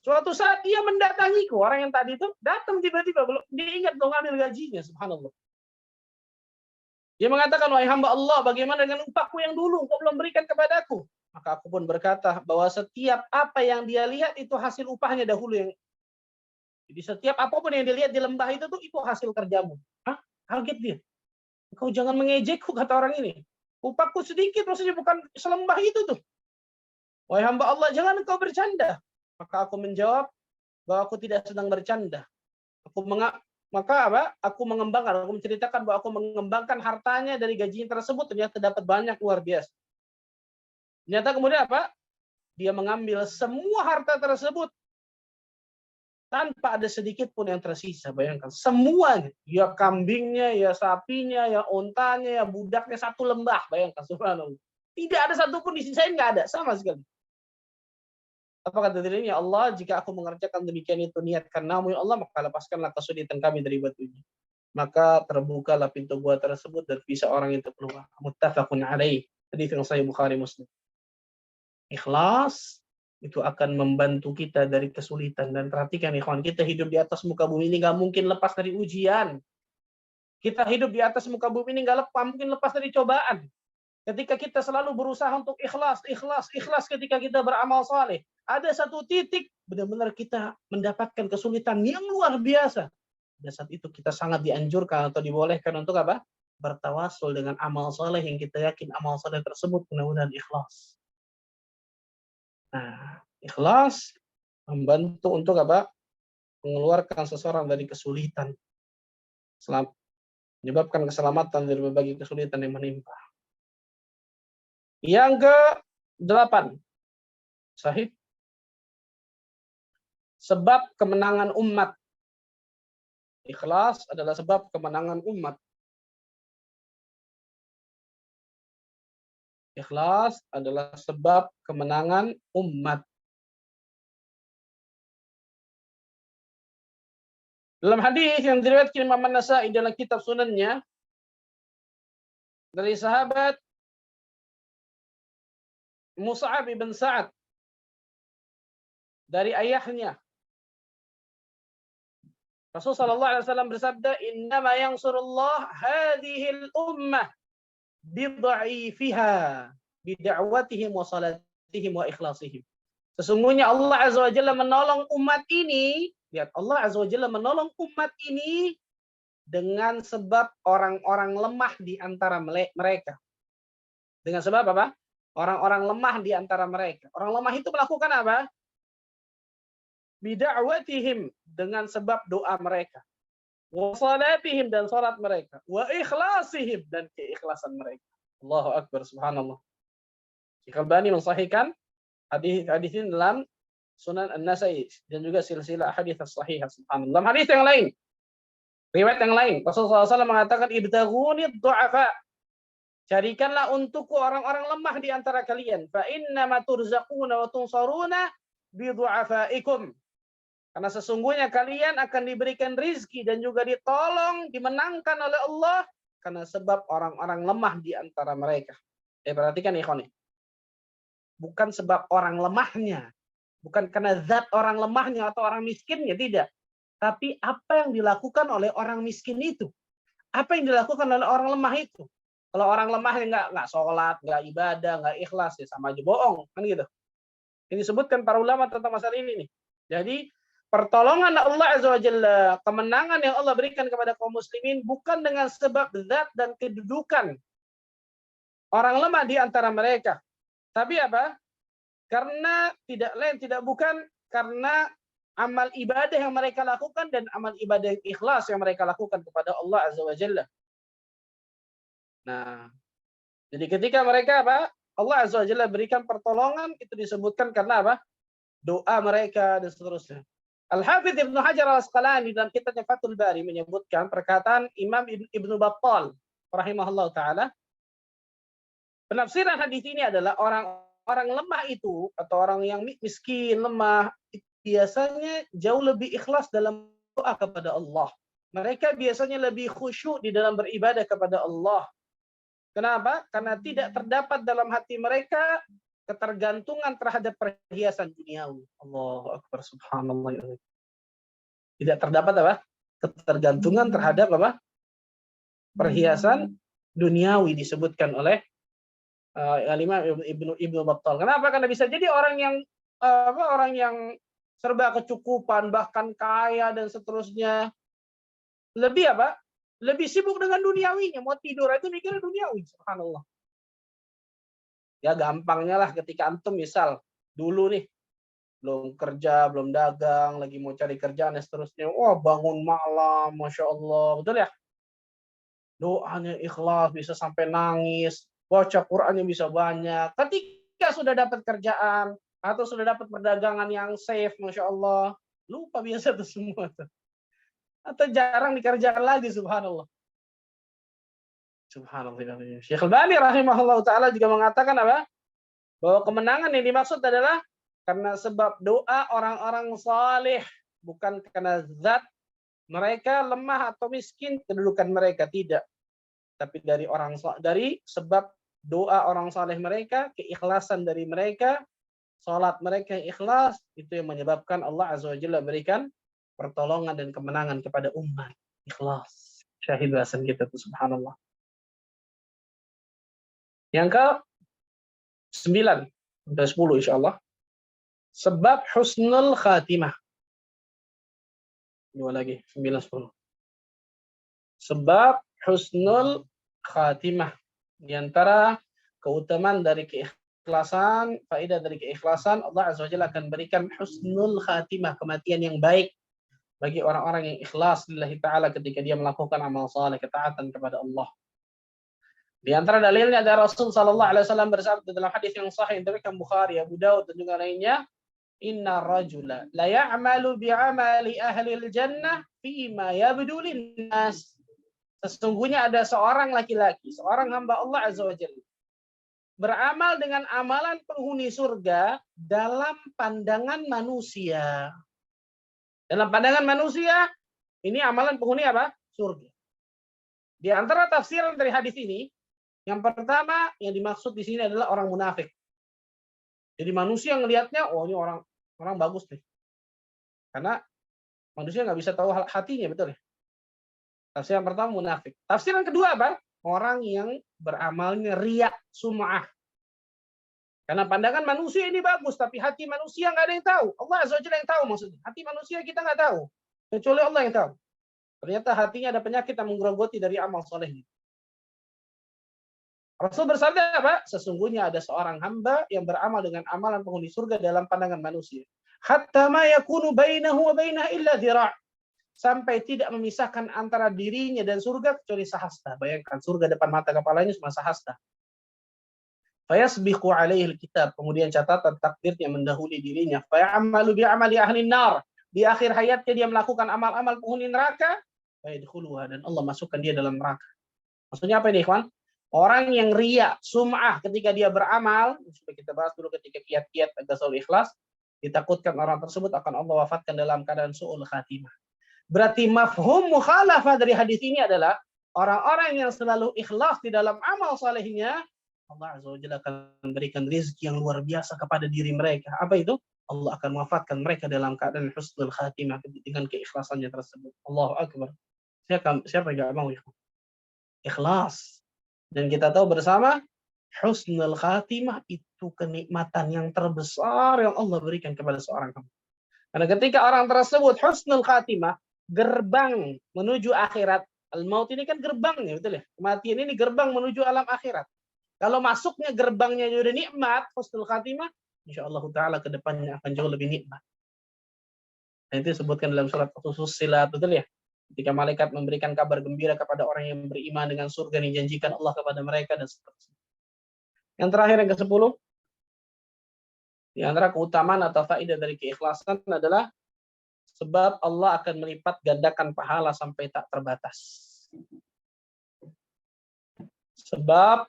Suatu saat dia mendatangiku, orang yang tadi itu datang tiba-tiba, belum diingat dong ambil gajinya, subhanallah. Dia mengatakan, wahai hamba Allah, bagaimana dengan upahku yang dulu, kok belum berikan kepadaku? Maka aku pun berkata bahwa setiap apa yang dia lihat itu hasil upahnya dahulu. Jadi setiap apapun yang dilihat di lembah itu tuh itu hasil kerjamu. Hah? Kaget dia. Kau jangan mengejekku, kata orang ini. Upahku sedikit, maksudnya bukan selembah itu tuh. Wahai hamba Allah, jangan engkau bercanda. Maka aku menjawab bahwa aku tidak sedang bercanda. Aku mengembangkan, aku menceritakan bahwa aku mengembangkan hartanya dari gajinya tersebut, ternyata dapat banyak, luar biasa. Ternyata kemudian apa? Dia mengambil semua harta tersebut tanpa ada sedikit pun yang tersisa. Bayangkan, semuanya, ya kambingnya, ya sapinya, ya ontanya, ya budaknya, satu lembah. Bayangkan, subhanallah. Tidak ada satupun disisain, nggak ada, sama sekali. Apa kata dirinya? Ya Allah, jika aku mengerjakan demikian itu niat karenamu, ya Allah, maka lepaskanlah kesulitan kami dari batu ini. Maka terbukalah pintu gua tersebut dan bisa orang itu keluar. Muttafaqun alaih. Hadits yang sahih Bukhari Muslim. Ikhlas itu akan membantu kita dari kesulitan. Dan perhatikan ikhwan, kita hidup di atas muka bumi ini nggak mungkin lepas dari ujian. Kita hidup di atas muka bumi ini nggak mungkin lepas dari cobaan. Ketika kita selalu berusaha untuk ikhlas ketika kita beramal saleh, ada satu titik benar-benar kita mendapatkan kesulitan yang luar biasa. Pada saat itu kita sangat dianjurkan atau dibolehkan untuk apa? Bertawasul dengan amal saleh yang kita yakin amal saleh tersebut mudah-mudahan ikhlas. Nah, ikhlas membantu untuk apa? Mengeluarkan seseorang dari kesulitan. Menyebabkan keselamatan dari berbagai kesulitan yang menimpa. Yang ke-8. Sahih. Sebab kemenangan umat. Ikhlas adalah sebab kemenangan umat. Ikhlas adalah sebab kemenangan umat. Dalam hadis yang diriwayatkan Imam An-Nasa'i dalam kitab sunannya dari sahabat Mus'ab bin Sa'ad dari ayahnya, Rasul sallallahu alaihi wasallam bersabda, "Innama yansurullah hadhil ummah bidha'ifiha bid'awatihim wa salatihim wa ikhlasihim." Sesungguhnya Allah Azza wa Jalla menolong umat ini, lihat, Allah Azza wa Jalla menolong umat ini dengan sebab orang-orang lemah di antara mereka. Dengan sebab apa? Orang-orang lemah di antara mereka. Orang lemah itu melakukan apa? Bid'awatihim, dengan sebab doa mereka. Wa salatihim, dan salat mereka. Wa ikhlasihim, dan keikhlasan mereka. Allahu Akbar, subhanallah. Syekh Albani mensahihkan hadis ini dalam Sunan An-Nasa'i dan juga silsilah hadits as-sahihah, subhanallah. Dalam hadis yang lain, riwayat yang lain, Rasulullah SAW mengatakan, ibtaghuni du'afa. Carikanlah untukku orang-orang lemah di antara kalian. Fa innama turzaquna wa tunsaruna bi du'afaikum. Karena sesungguhnya kalian akan diberikan rizki dan juga ditolong, dimenangkan oleh Allah karena sebab orang-orang lemah di antara mereka. Perhatikan ikhwan. Bukan sebab orang lemahnya, bukan karena zat orang lemahnya atau orang miskinnya, tidak. Tapi apa yang dilakukan oleh orang miskin itu? Apa yang dilakukan oleh orang lemah itu? Kalau orang lemahnya nggak sholat, nggak ibadah, nggak ikhlas, ya sama aja bohong, kan gitu. Ini disebutkan para ulama tentang masalah ini nih. Jadi pertolongan Allah Azza wa Jalla, kemenangan yang Allah berikan kepada kaum muslimin bukan dengan sebab zat dan kedudukan orang lemah di antara mereka. Tapi apa? Karena tidak lain, tidak bukan karena amal ibadah yang mereka lakukan dan amal ibadah yang ikhlas yang mereka lakukan kepada Allah Azza wa Jalla. Nah, jadi ketika mereka apa? Allah Azza wa Jalla berikan pertolongan, itu disebutkan karena apa? Doa mereka dan seterusnya. Al-Hafidz Ibnu Hajar Al-Asqalani dalam kitabnya Fathul Bari menyebutkan perkataan Imam Ibnu Battal rahimahullah taala. Penafsiran hadis ini adalah orang lemah itu atau orang yang miskin, lemah, biasanya jauh lebih ikhlas dalam doa kepada Allah. Mereka biasanya lebih khusyuk di dalam beribadah kepada Allah. Kenapa? Karena tidak terdapat dalam hati mereka ketergantungan terhadap perhiasan duniawi. Allahu Akbar, subhanallah. Tidak terdapat apa? Ketergantungan terhadap apa? Perhiasan duniawi disebutkan oleh Imam Ibnu Battal. Kenapa? Karena bisa jadi orang yang serba kecukupan, bahkan kaya dan seterusnya, lebih apa? Lebih sibuk dengan duniawinya, mau tidur itu mikirnya duniawi, subhanallah. Ya gampangnya lah ketika antum misal dulu nih belum kerja, belum dagang, lagi mau cari kerjaan dan seterusnya. Wah, bangun malam, Masya Allah. Betul ya? Doanya ikhlas, bisa sampai nangis. Baca Qur'annya bisa banyak. Ketika sudah dapat kerjaan, atau sudah dapat perdagangan yang safe, Masya Allah. Lupa biasa itu semua. Atau jarang dikerjakan lagi, subhanallah. Subhanallah. Syekh Al-Albani rahimahullah ta'ala juga mengatakan apa? Bahwa kemenangan yang dimaksud adalah karena sebab doa orang-orang saleh, bukan karena zat mereka lemah atau miskin kedudukan mereka, tidak. Tapi dari sebab doa orang saleh mereka, keikhlasan dari mereka, salat mereka yang ikhlas, itu yang menyebabkan Allah Azza wa Jalla berikan pertolongan dan kemenangan kepada umat. Ikhlas. Syahid bahasan kita tuh, subhanallah. Yang ke-9 dan 10 insyaallah. Sebab husnul khatimah. Dua lagi, 9 10. Sebab husnul khatimah. Di antara keutamaan dari keikhlasan, faedah dari keikhlasan, Allah Azza wa Jalla akan berikan husnul khatimah, kematian yang baik bagi orang-orang yang ikhlas lillahi ta'ala ketika dia melakukan amal saleh, ketaatan kepada Allah. Di antara dalilnya ada Rasul sallallahu alaihi wasallam bersabda dalam hadis yang sahih dari Bukhari, Abu Daud dan juga lainnya, "Inna rajula la ya'malu bi'amali ahli al-jannah fima yabdu lin-nas." Sesungguhnya ada seorang laki-laki, seorang hamba Allah Azza wa Jalla, beramal dengan amalan penghuni surga dalam pandangan manusia. Dalam pandangan manusia, ini amalan penghuni apa? Surga. Di antara tafsiran dari hadis ini, yang pertama yang dimaksud di sini adalah orang munafik. Jadi manusia ngelihatnya, oh ini orang bagus nih. Karena manusia nggak bisa tahu hatinya, betul ya? Tafsiran pertama munafik. Tafsiran kedua apa? Orang yang beramalnya riya, sum'ah. Karena pandangan manusia ini bagus, tapi hati manusia nggak ada yang tahu. Allah Azza wa Jalla yang tahu maksudnya. Hati manusia kita nggak tahu. Kecuali Allah yang tahu. Ternyata hatinya ada penyakit yang menggerogoti dari amal solehnya. Rasul bersabda apa? Sesungguhnya ada seorang hamba yang beramal dengan amalan penghuni surga dalam pandangan manusia. Hatta ma yakunu bainahu wa bainaha illa dhira'. Sampai tidak memisahkan antara dirinya dan surga kecuali sahasta. Bayangkan surga depan mata kepalanya cuma sahasta. Fayasbiqu alaihi alkitab. Kemudian catatan takdirnya mendahului dirinya. Fayamalu bi'amali ahli nar. Di akhir hayatnya dia melakukan amal-amal penghuni neraka. Fayadkhuluha. Dan Allah masukkan dia dalam neraka. Maksudnya apa ini, ikhwan? Orang yang riya, sum'ah ketika dia beramal, sudah kita bahas dulu ketika kiat-kiat tasawuf ikhlas, ditakutkan orang tersebut akan Allah wafatkan dalam keadaan su'ul khatimah. Berarti mafhum mukhalafah dari hadis ini adalah orang-orang yang selalu ikhlas di dalam amal salehnya, Allah Azza wa Jalla akan memberikan rezeki yang luar biasa kepada diri mereka. Apa itu? Allah akan wafatkan mereka dalam keadaan husnul khatimah dengan keikhlasannya tersebut. Allahu Akbar. Siapa yang enggak mau ikhlas? Dan kita tahu bersama, husnul khatimah itu kenikmatan yang terbesar yang Allah berikan kepada seorang hamba. Karena ketika orang tersebut husnul khatimah, gerbang menuju akhirat, al-maut ini kan gerbangnya, betul ya? Kematian ini gerbang menuju alam akhirat. Kalau masuknya gerbangnya sudah nikmat, husnul khatimah, insyaallah ta'ala ke depannya akan jauh lebih nikmat. Dan itu disebutkan dalam surat Fussilat, betul ya? Ketika malaikat memberikan kabar gembira kepada orang yang beriman dengan surga yang dijanjikan Allah kepada mereka dan seterusnya. Yang terakhir yang ke-10, di antara keutamaan atau faedah dari keikhlasan adalah Sebab Allah akan melipat gandakan pahala sampai tak terbatas. Sebab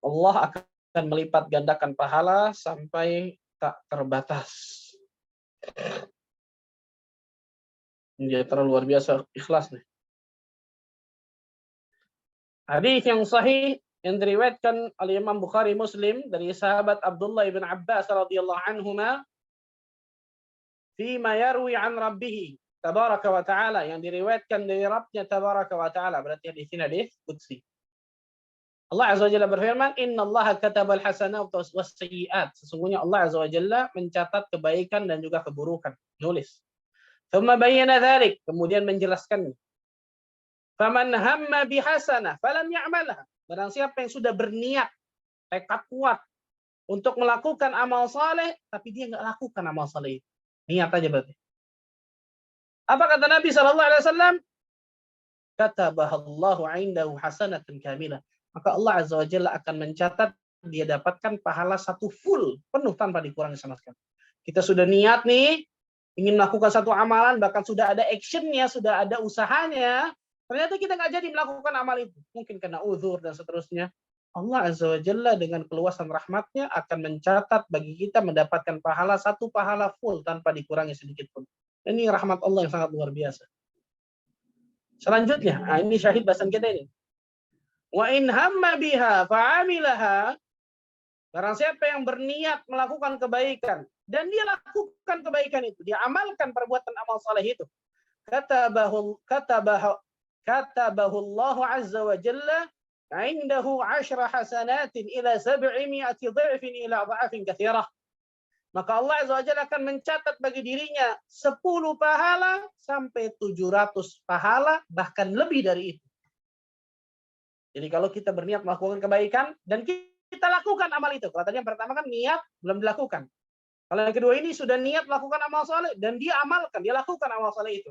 Allah akan melipat gandakan pahala sampai tak terbatas. Dia terlalu luar biasa ikhlas nih. Hadis yang sahih yang diriwayatkan oleh Imam Bukhari Muslim dari sahabat Abdullah bin Abbas radhiyallahu anhuma fima yarwi an rabbih tabaraka wa taala, yang diriwayatkan dari Rabbnya tabaraka wa taala, berarti hadis ini hadis qudsi. Allah azza wa jalla berfirman, innallaha katabal hasanat was sayyi'at. Sesungguhnya Allah azza wa jalla mencatat kebaikan dan juga keburukan, nulis. Thumma bayyana dzalik, kemudian menjelaskannya. Faman hamma bihasanah falam ya'malha. Barang siapa yang sudah berniat, tekad kuat untuk melakukan amal saleh, tapi dia nggak lakukan amal saleh itu. Niat aja berarti. Apa kata Nabi SAW? Katabahallahu indahu hasanatan kamilah. Maka Allah azza wa jalla akan mencatat dia dapatkan pahala satu full, penuh tanpa dikurangi sama sekali. Kita sudah niat nih, ingin melakukan satu amalan, bahkan sudah ada actionnya, sudah ada usahanya, ternyata kita nggak jadi melakukan amal itu. Mungkin karena uzur dan seterusnya. Allah azza wa jalla dengan keluasan rahmatnya akan mencatat bagi kita mendapatkan pahala, satu pahala full tanpa dikurangi sedikit pun. Ini rahmat Allah yang sangat luar biasa. Selanjutnya, ini syahid bahasan kita ini. Wa in hamma biha fa'amilaha, barang siapa yang berniat melakukan kebaikan dan dia lakukan kebaikan itu, dia amalkan perbuatan amal saleh itu, katabahu Allah azza wa jalla indahu 10 hasanatin ila 700 dha'fin ila dha'fin katsirah. Maka Allah azza wa jalla akan mencatat bagi dirinya 10 pahala sampai 700 pahala, bahkan lebih dari itu. Jadi kalau kita berniat melakukan kebaikan dan kita lakukan amal itu. Kalau tadi yang pertama kan niat belum dilakukan. Kalau yang kedua ini sudah niat melakukan amal saleh dan dia amalkan, dia lakukan amal saleh itu.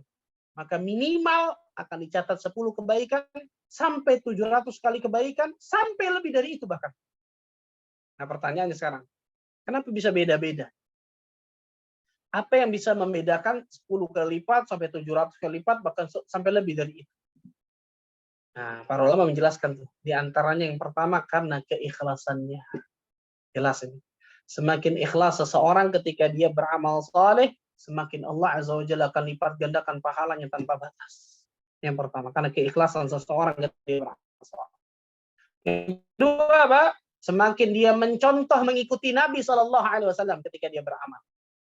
Maka minimal akan dicatat 10 kebaikan sampai 700 kali kebaikan sampai lebih dari itu bahkan. Nah, pertanyaannya sekarang, kenapa bisa beda-beda? Apa yang bisa membedakan 10 kali lipat sampai 700 kali lipat bahkan sampai lebih dari itu? Nah, para ulama menjelaskan tuh. Di antaranya yang pertama karena keikhlasannya. Jelas ini. Semakin ikhlas seseorang ketika dia beramal saleh, semakin Allah azza wa jalla akan lipat gandakan pahalanya tanpa batas. Yang pertama, karena keikhlasan seseorang ketika dia beramal saleh. Yang kedua, Pak, semakin dia mencontoh mengikuti Nabi SAW ketika dia beramal.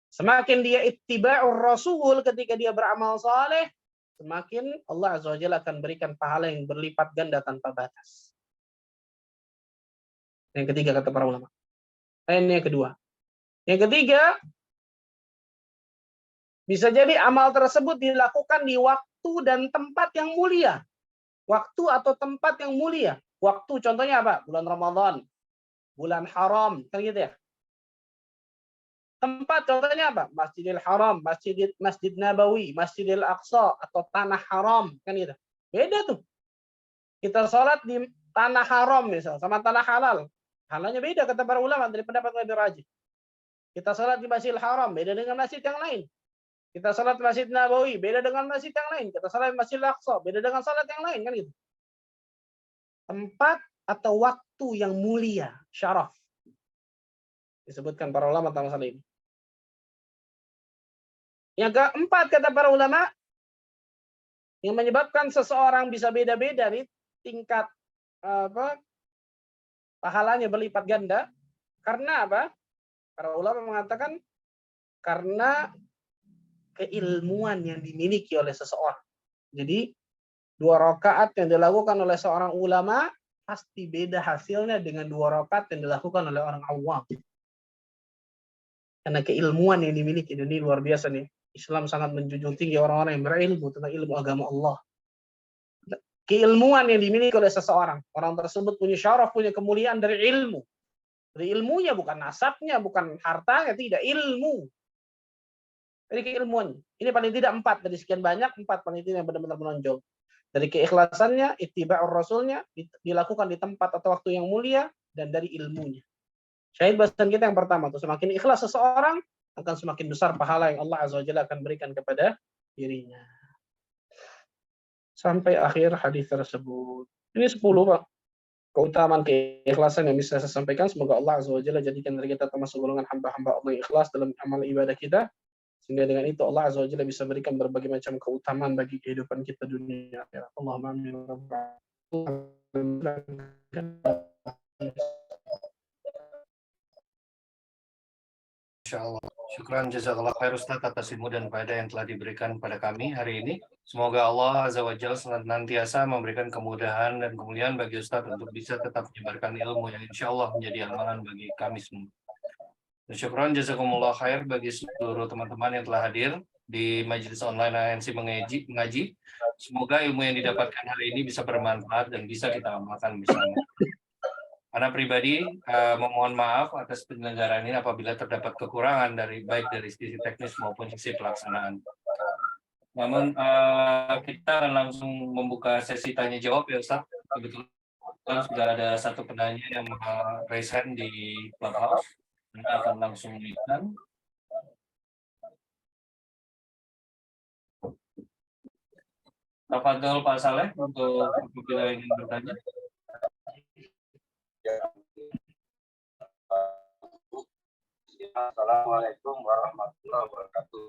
Semakin dia ittiba'ur rasul ketika dia beramal saleh, semakin Allah azza wa jalla akan berikan pahala yang berlipat ganda tanpa batas. Yang ketiga kata para ulama. Ini yang kedua. Yang ketiga, bisa jadi amal tersebut dilakukan di waktu dan tempat yang mulia. Waktu atau tempat yang mulia. Waktu contohnya apa? Bulan Ramadan, bulan haram, kan gitu ya. Tempat contohnya apa? Masjidil Haram, Masjid Nabawi, Masjidil Aqsa, atau tanah haram, kan gitu. Beda tuh. Kita sholat di tanah haram misal, sama tanah halal. Halalnya beda kata para ulama dari pendapat lebih rajih. Kita sholat di Masjidil Haram, beda dengan masjid yang lain. Kita sholat di Masjid Nabawi, beda dengan masjid yang lain. Kita sholat di Masjidil Aqsa, beda dengan sholat yang lain, kan gitu. Tempat atau waktu yang mulia, syaraf. Disebutkan para ulama tentang masalah ini. Yang keempat kata para ulama, yang menyebabkan seseorang bisa beda-beda nih tingkat pahalanya berlipat ganda, karena apa? Para ulama mengatakan karena keilmuan yang dimiliki oleh seseorang. Jadi 2 rakaat yang dilakukan oleh seorang ulama pasti beda hasilnya dengan 2 rakaat yang dilakukan oleh orang awam. Karena keilmuan yang dimiliki, ini luar biasa nih. Islam sangat menjunjung tinggi orang-orang yang berilmu tentang ilmu agama Allah. Keilmuan yang dimiliki oleh seseorang. Orang tersebut punya syaraf, punya kemuliaan dari ilmu. Dari ilmunya, bukan nasabnya, bukan hartanya, tidak. Ilmu. Dari keilmuan. Ini paling tidak 4. Dari sekian banyak, 4 paling tidak yang benar-benar menonjol. Dari keikhlasannya, ittiba'ur rasulnya, dilakukan di tempat atau waktu yang mulia, dan dari ilmunya. Syahid bahasan kita yang pertama tuh, semakin ikhlas seseorang, akan semakin besar pahala yang Allah Azza wa Jalla akan berikan kepada dirinya. Sampai akhir hadis tersebut. Ini 10, Pak. Keutamaan keikhlasan yang bisa saya sampaikan. Semoga Allah Azza wa Jalla jadikan dari kita termasuk golongan hamba-hamba Allah yang ikhlas dalam amal ibadah kita. Sehingga dengan itu Allah Azza wa Jalla bisa berikan berbagai macam keutamaan bagi kehidupan kita dunia akhirat. Allahumma amin. Insyaallah. Syukran jazakallah khair Ustaz atas ilmu dan faedah yang telah diberikan kepada kami hari ini. Semoga Allah Azza wa Jalla senantiasa memberikan kemudahan dan kemuliaan bagi Ustaz untuk bisa tetap menyebarkan ilmu yang insyaallah menjadi amalan bagi kami semua. Dan syukran jazakumullah khair bagi seluruh teman-teman yang telah hadir di majelis online ANC mengaji. Semoga ilmu yang didapatkan hari ini bisa bermanfaat dan bisa kita amalkan bersama. Ana pribadi memohon maaf atas penyelenggaraan ini apabila terdapat kekurangan baik dari sisi teknis maupun sisi pelaksanaan. Namun kita akan langsung membuka sesi tanya jawab ya Ustaz. Kebetulan sudah ada satu penanya yang raise hand di Clubhouse. Kita akan langsung lihat. Tafadhol Pak Saleh untuk apabila ingin bertanya. Assalamualaikum warahmatullahi wabarakatuh.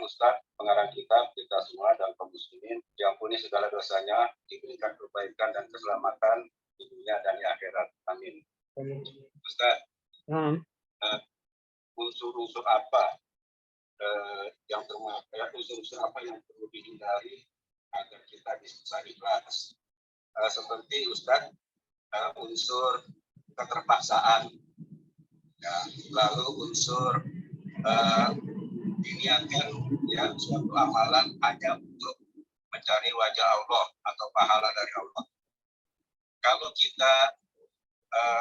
Ustaz, pengarang kitab kita semua dan kaum muslimin, diampuni segala dosanya, diberikan kebaikan dan keselamatan di dunia dan di akhirat. Amin. Ustaz, unsur-unsur apa unsur-unsur apa yang perlu dihindari agar kita bisa ikhlas? Seperti Ustaz, unsur keterpaksaan, ya, lalu unsur diniatkan ya suatu amalan hanya untuk mencari wajah Allah atau pahala dari Allah. Kalau kita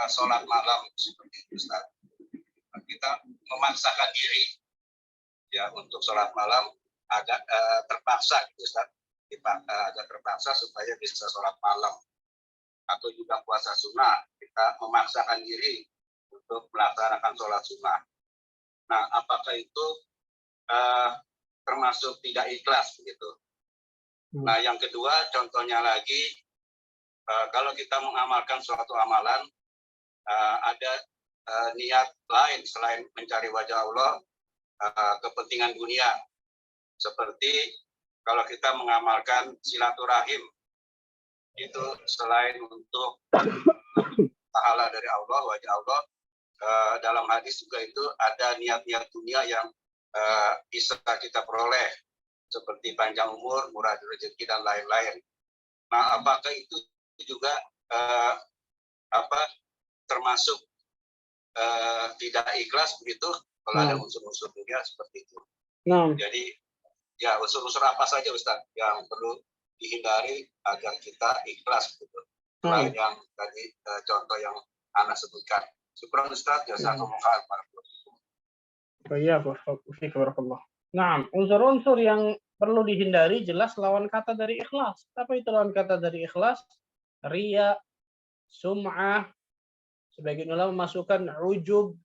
sholat malam seperti itu, Ustaz, kita memaksakan diri ya untuk sholat malam agak terpaksa, gitu, Ustaz. Agak terpaksa supaya bisa sholat malam. Atau juga puasa sunnah, kita memaksakan diri untuk melaksanakan sholat sunnah. Nah, apakah itu termasuk tidak ikhlas begitu? Nah, yang kedua, contohnya lagi, kalau kita mengamalkan suatu amalan, ada niat lain selain mencari wajah Allah, kepentingan dunia. Seperti kalau kita mengamalkan silaturahim, itu selain untuk pahala dari Allah, wajah Allah, dalam hadis juga itu ada niat-niat dunia yang bisa kita peroleh, seperti panjang umur, murah rezeki dan lain-lain. Nah, apakah itu juga termasuk tidak ikhlas begitu kalau ada unsur-unsur dunia seperti itu? Jadi ya unsur-unsur apa saja Ustaz yang perlu dihindari agar kita ikhlas gitu. Selain yang tadi contoh yang Ana sebutkan. Syukran Ustaz, jazakumullah khairan. Nah, unsur-unsur yang perlu dihindari jelas lawan kata dari ikhlas. Apa itu lawan kata dari ikhlas? Riya, sum'ah, sebagian ulama memasukkan ujub.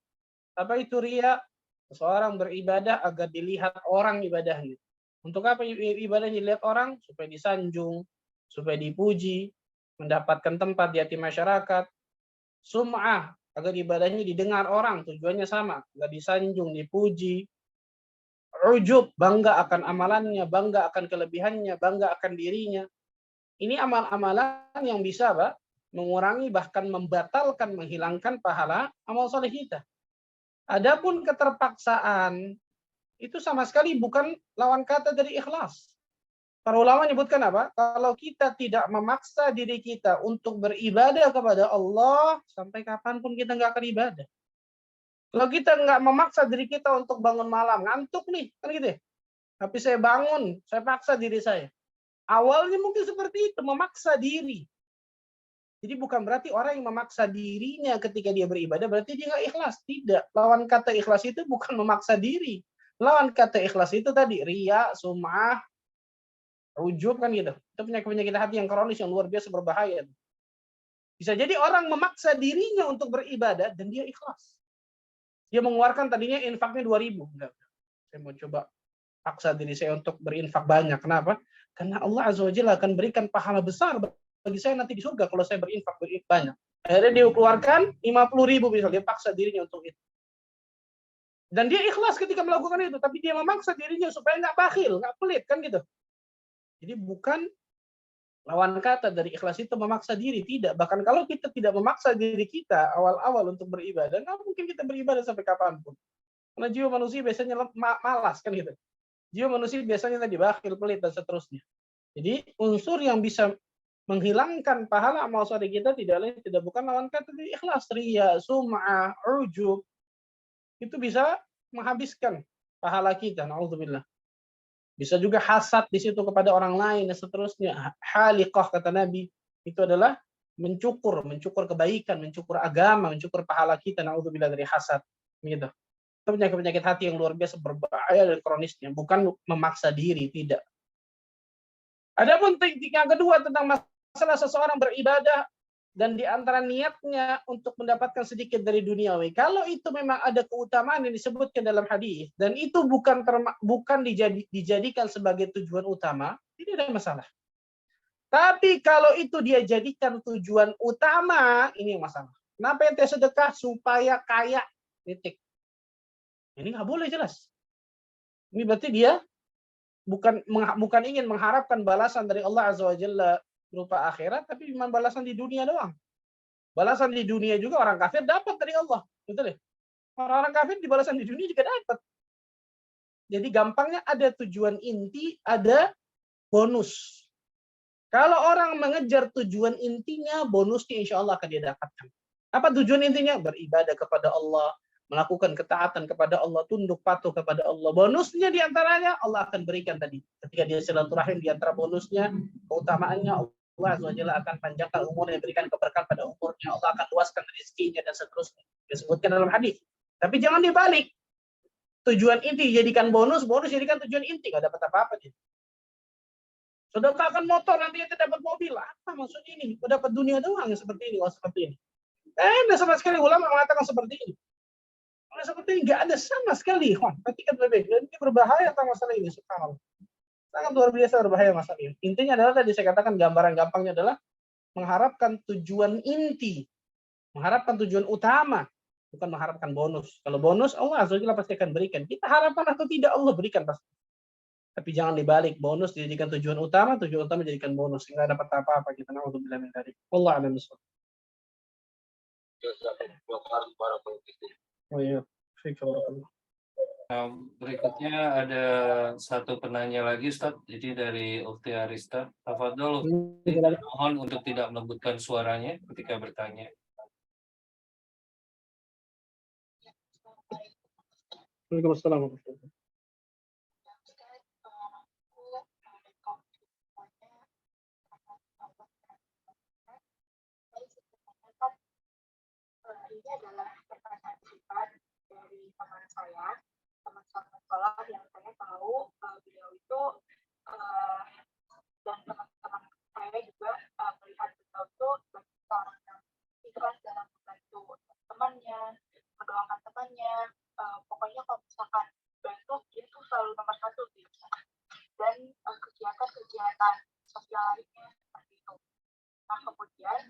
Apa itu riya? Seseorang beribadah agar dilihat orang ibadahnya. Untuk apa ibadahnya dilihat orang? Supaya disanjung, supaya dipuji, mendapatkan tempat di hati masyarakat. Sum'ah, agar ibadahnya didengar orang, tujuannya sama, agar disanjung, dipuji. Ujub, bangga akan amalannya, bangga akan kelebihannya, bangga akan dirinya. Ini amal-amalan yang bisa mengurangi bahkan membatalkan, menghilangkan pahala amal soleh kita. Adapun keterpaksaan itu sama sekali bukan lawan kata dari ikhlas. Para ulama menyebutkan apa? Kalau kita tidak memaksa diri kita untuk beribadah kepada Allah, sampai kapanpun kita nggak akan ibadah. Kalau kita nggak memaksa diri kita untuk bangun malam, ngantuk nih, kan gitu ya. Tapi saya bangun, saya paksa diri saya. Awalnya mungkin seperti itu, memaksa diri. Jadi bukan berarti orang yang memaksa dirinya ketika dia beribadah, berarti dia nggak ikhlas. Tidak. Lawan kata ikhlas itu bukan memaksa diri. Lawan kata ikhlas itu tadi, riya, sum'ah, ujub kan gitu. Itu penyakit hati yang kronis yang luar biasa berbahaya. Bisa jadi orang memaksa dirinya untuk beribadah dan dia ikhlas. Dia mengeluarkan tadinya infaknya 2.000. Enggak. Saya mau coba paksa diri saya untuk berinfak banyak. Kenapa? Karena Allah Azza wa Jalla akan berikan pahala besar bagi saya nanti di surga kalau saya berinfak banyak. Akhirnya dia keluarkan 50.000 misalnya, dia paksa dirinya untuk itu. Dan dia ikhlas ketika melakukan itu, tapi dia memaksa dirinya supaya nggak bakhil, nggak pelit, kan gitu. Jadi bukan lawan kata dari ikhlas itu memaksa diri, tidak. Bahkan kalau kita tidak memaksa diri kita awal-awal untuk beribadah, nggak mungkin kita beribadah sampai kapanpun. Karena jiwa manusia biasanya malas, kan gitu. Jiwa manusia biasanya tadi bakhil, pelit, dan seterusnya. Jadi unsur yang bisa menghilangkan pahala amal soleh kita tidak lain tidak bukan lawan kata dari ikhlas, riya, sum'ah, ujub. Itu bisa menghabiskan pahala kita, naudzubillah. Bisa juga hasad di situ kepada orang lain dan seterusnya. Haliqah kata Nabi, itu adalah mencukur kebaikan, mencukur agama, mencukur pahala kita, naudzubillah dari hasad. Gitu. Itu penyakit-penyakit hati yang luar biasa berbahaya dan kronisnya, bukan memaksa diri, tidak. Adapun yang kedua tentang masalah seseorang beribadah dan di antara niatnya untuk mendapatkan sedikit dari duniawi. Kalau itu memang ada keutamaan yang disebutkan dalam hadis dan itu bukan dijadikan sebagai tujuan utama, tidak ada masalah. Tapi kalau itu dia jadikan tujuan utama, ini yang masalah. Kenapa ente sedekah supaya kaya? Titik. Ini nggak boleh jelas. Ini berarti dia bukan ingin mengharapkan balasan dari Allah Azza wa Jalla berupa akhirat, tapi cuma balasan di dunia doang. Balasan di dunia juga orang kafir dapat dari Allah. Betul ya? Orang-orang kafir di balasan di dunia juga dapat. Jadi gampangnya ada tujuan inti, ada bonus. Kalau orang mengejar tujuan intinya, bonusnya insya Allah akan dia dapatkan. Apa tujuan intinya? Beribadah kepada Allah, melakukan ketaatan kepada Allah, tunduk patuh kepada Allah. Bonusnya diantaranya Allah akan berikan tadi. Ketika dia silaturahim, diantara bonusnya, keutamaannya Allah Azza wa Jalla akan panjangkan umurnya, berikan keberkahan pada umurnya, Allah akan luaskan rezekinya dan seterusnya. Disebutkan dalam hadis. Tapi jangan dibalik. Tujuan inti jadikan bonus jadikan tujuan inti, nggak dapat apa-apa dia. Sedekahkan motor nanti kita dapat mobil. Apa maksudnya ini? Dapat dunia doang seperti ini, seperti ini. Ada sama sekali ulama mengatakan seperti ini. Seperti ini nggak ada sama sekali. Perhatikan baik-baik. Dan ini berbahaya tentang masalah ini. Subhanallah. Sangat luar biasa berbahaya masalah ini. Intinya adalah tadi saya katakan gambaran gampangnya adalah mengharapkan tujuan inti, mengharapkan tujuan utama, bukan mengharapkan bonus. Kalau bonus Allah Azza wa Jalla pasti akan berikan. Kita harapkan atau tidak Allah berikan pasti. Tapi jangan dibalik, bonus dijadikan tujuan utama dijadikan bonus. Nggak dapat apa-apa kita. Naudzubillah min dzalik. Wallahu a'lam bishawab. Oh iya, berikutnya ada satu penanya lagi, Ustaz. Jadi dari Ukti Arista. Tafadhol, mohon untuk tidak melembutkan suaranya ketika bertanya. Waalaikumsalam. Ini adalah pertanyaan sifat dari teman sekolah yang saya tahu beliau itu dan teman-teman saya juga melihat beliau itu sebagai seorang yang ikhlas dalam membantu temannya, mendoakan temannya, pokoknya kalau misalkan bantu dia tuh selalu nomor satu gitu. Dan kegiatan-kegiatan sosial lainnya seperti itu. Nah kemudian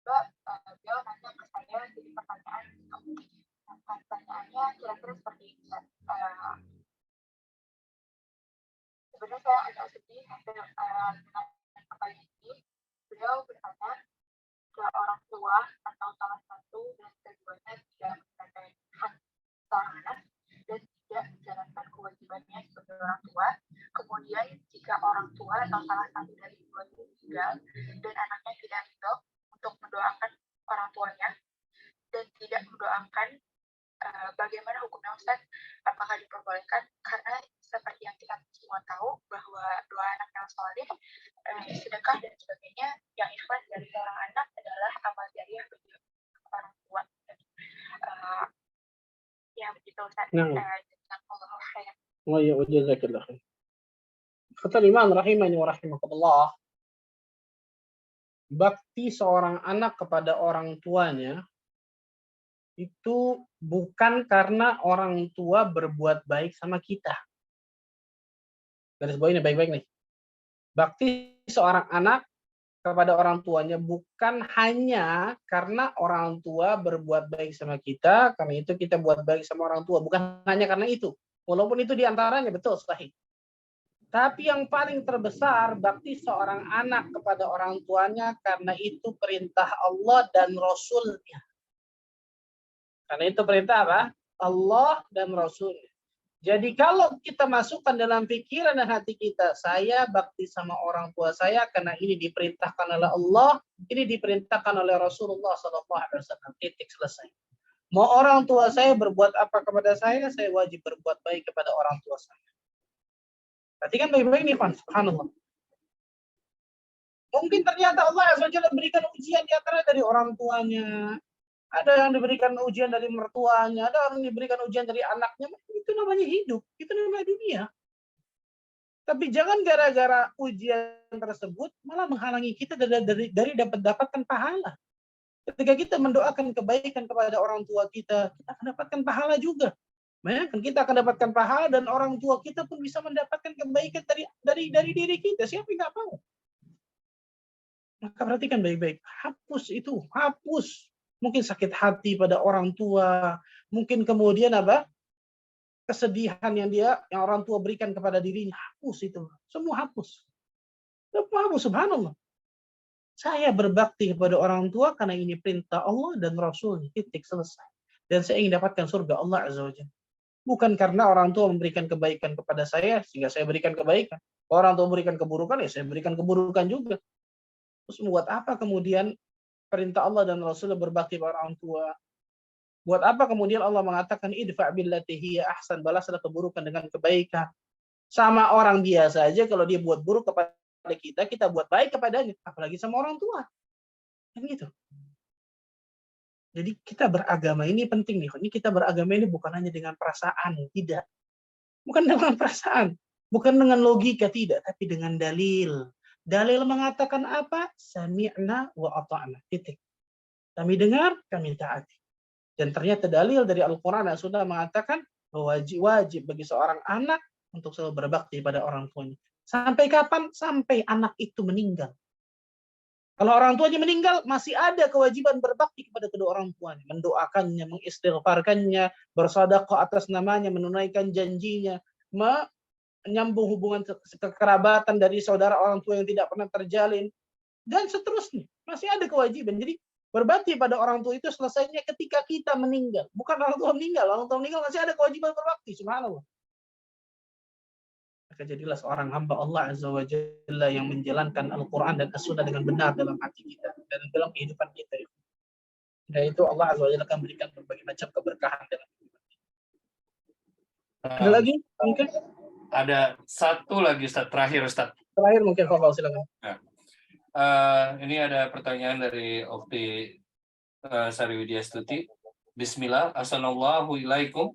juga beliau nanya ke saya jadi pertanyaannya kira-kira seperti ini. Sebenarnya saya agak sedih dengan pertanyaan ini. Beliau bertanya ke orang tua atau salah satu dan keduanya tidak menjaga hak seorang anak dan tidak menjalankan kewajibannya sebagai orang tua. Kemudian jika orang tua atau salah satu dari keduanya meninggal dan anaknya tidak ridho untuk mendoakan orang tuanya dan tidak mendoakan, bagaimana hukumnya Ustaz? Apakah diperbolehkan? Karena seperti yang kita semua tahu bahwa doa anak yang saleh, sedekah dan sebagainya yang ikhlas dari seorang anak adalah amal jariah bagi orang tua. Ya begitu Ustaz. Jazakallahu khairan. Wa ya jazakallahu khair. Khatul iman rahimani wa rahimakumullah. Bakti seorang anak kepada orang tuanya itu bukan karena orang tua berbuat baik sama kita. Garis bawah ini baik-baik nih. Bakti seorang anak kepada orang tuanya bukan hanya karena orang tua berbuat baik sama kita, karena itu kita buat baik sama orang tua. Bukan hanya karena itu. Walaupun itu diantaranya, betul, sahih. Tapi yang paling terbesar, bakti seorang anak kepada orang tuanya karena itu perintah Allah dan Rasul-Nya. Karena itu perintah apa? Allah dan Rasul. Jadi kalau kita masukkan dalam pikiran dan hati kita, saya bakti sama orang tua saya karena ini diperintahkan oleh Allah, ini diperintahkan oleh Rasulullah SAW. Titik, selesai. Mau orang tua saya berbuat apa kepada saya wajib berbuat baik kepada orang tua saya. Perhatikan baik-baik nih, Pak. Subhanallah. Mungkin ternyata Allah SWT berikan ujian di antara dari orang tuanya. Ada yang diberikan ujian dari mertuanya, ada yang diberikan ujian dari anaknya. Itu namanya hidup, itu namanya dunia. Tapi jangan gara-gara ujian tersebut malah menghalangi kita dari dapatkan pahala. Ketika kita mendoakan kebaikan kepada orang tua kita akan dapatkan pahala juga. Bayangkan, kita akan dapatkan pahala dan orang tua kita pun bisa mendapatkan kebaikan dari diri kita. Siapa yang nggak mau? Maka perhatikan baik-baik. Hapus itu, hapus. Mungkin sakit hati pada orang tua, mungkin kemudian apa? Kesedihan yang orang tua berikan kepada dirinya, hapus itu. Semua hapus. Semua hapus, subhanallah. Saya berbakti kepada orang tua karena ini perintah Allah dan Rasul. Titik, selesai. Dan saya ingin dapatkan surga Allah Azza wa Jalla. Bukan karena orang tua memberikan kebaikan kepada saya sehingga saya berikan kebaikan. Orang tua memberikan keburukan, ya saya berikan keburukan juga. Terus buat apa kemudian perintah Allah dan Rasul berbakti pada orang tua? Buat apa kemudian Allah mengatakan idfa' billati hiya ahsan, balaslah keburukan dengan kebaikan. Sama orang biasa aja kalau dia buat buruk kepada kita buat baik kepadanya, apalagi sama orang tua. Kan gitu. Jadi kita beragama ini penting nih. Ini kita beragama ini bukan hanya dengan perasaan, tidak. Bukan dengan perasaan, bukan dengan logika, tidak, tapi dengan dalil. Dalil mengatakan apa? Sami'na wa ata'na. Titik. Kami dengar, kami taati. Dan ternyata dalil dari Al-Quran dan Sunnah mengatakan bahwa wajib bagi seorang anak untuk selalu berbakti pada orang tuanya. Sampai kapan? Sampai anak itu meninggal. Kalau orang tuanya meninggal, masih ada kewajiban berbakti kepada kedua orang tuanya. Mendoakannya, mengistighfarkannya, bersedekah atas namanya, menunaikan janjinya, menyambung hubungan kekerabatan dari saudara orang tua yang tidak pernah terjalin, dan seterusnya. Masih ada kewajiban. Jadi berbakti pada orang tua itu selesainya ketika kita meninggal. Bukan orang tua meninggal. Orang tua meninggal masih ada kewajiban berbakti. Subhanallah. Maka jadilah seorang hamba Allah Azza wa Jalla yang menjalankan Al-Quran dan As-Sunnah dengan benar dalam hati kita dan dalam kehidupan kita. Dan itu Allah Azza wa Jalla akan berikan berbagai macam keberkahan dalam kehidupan kita. Ada lagi? Mungkin? Ada satu lagi, Ustaz. Terakhir, Ustaz. Terakhir mungkin, Fafal, silakan. Nah, ini ada pertanyaan dari Okti Sariwidya Stuti. Bismillah, Assalamualaikum.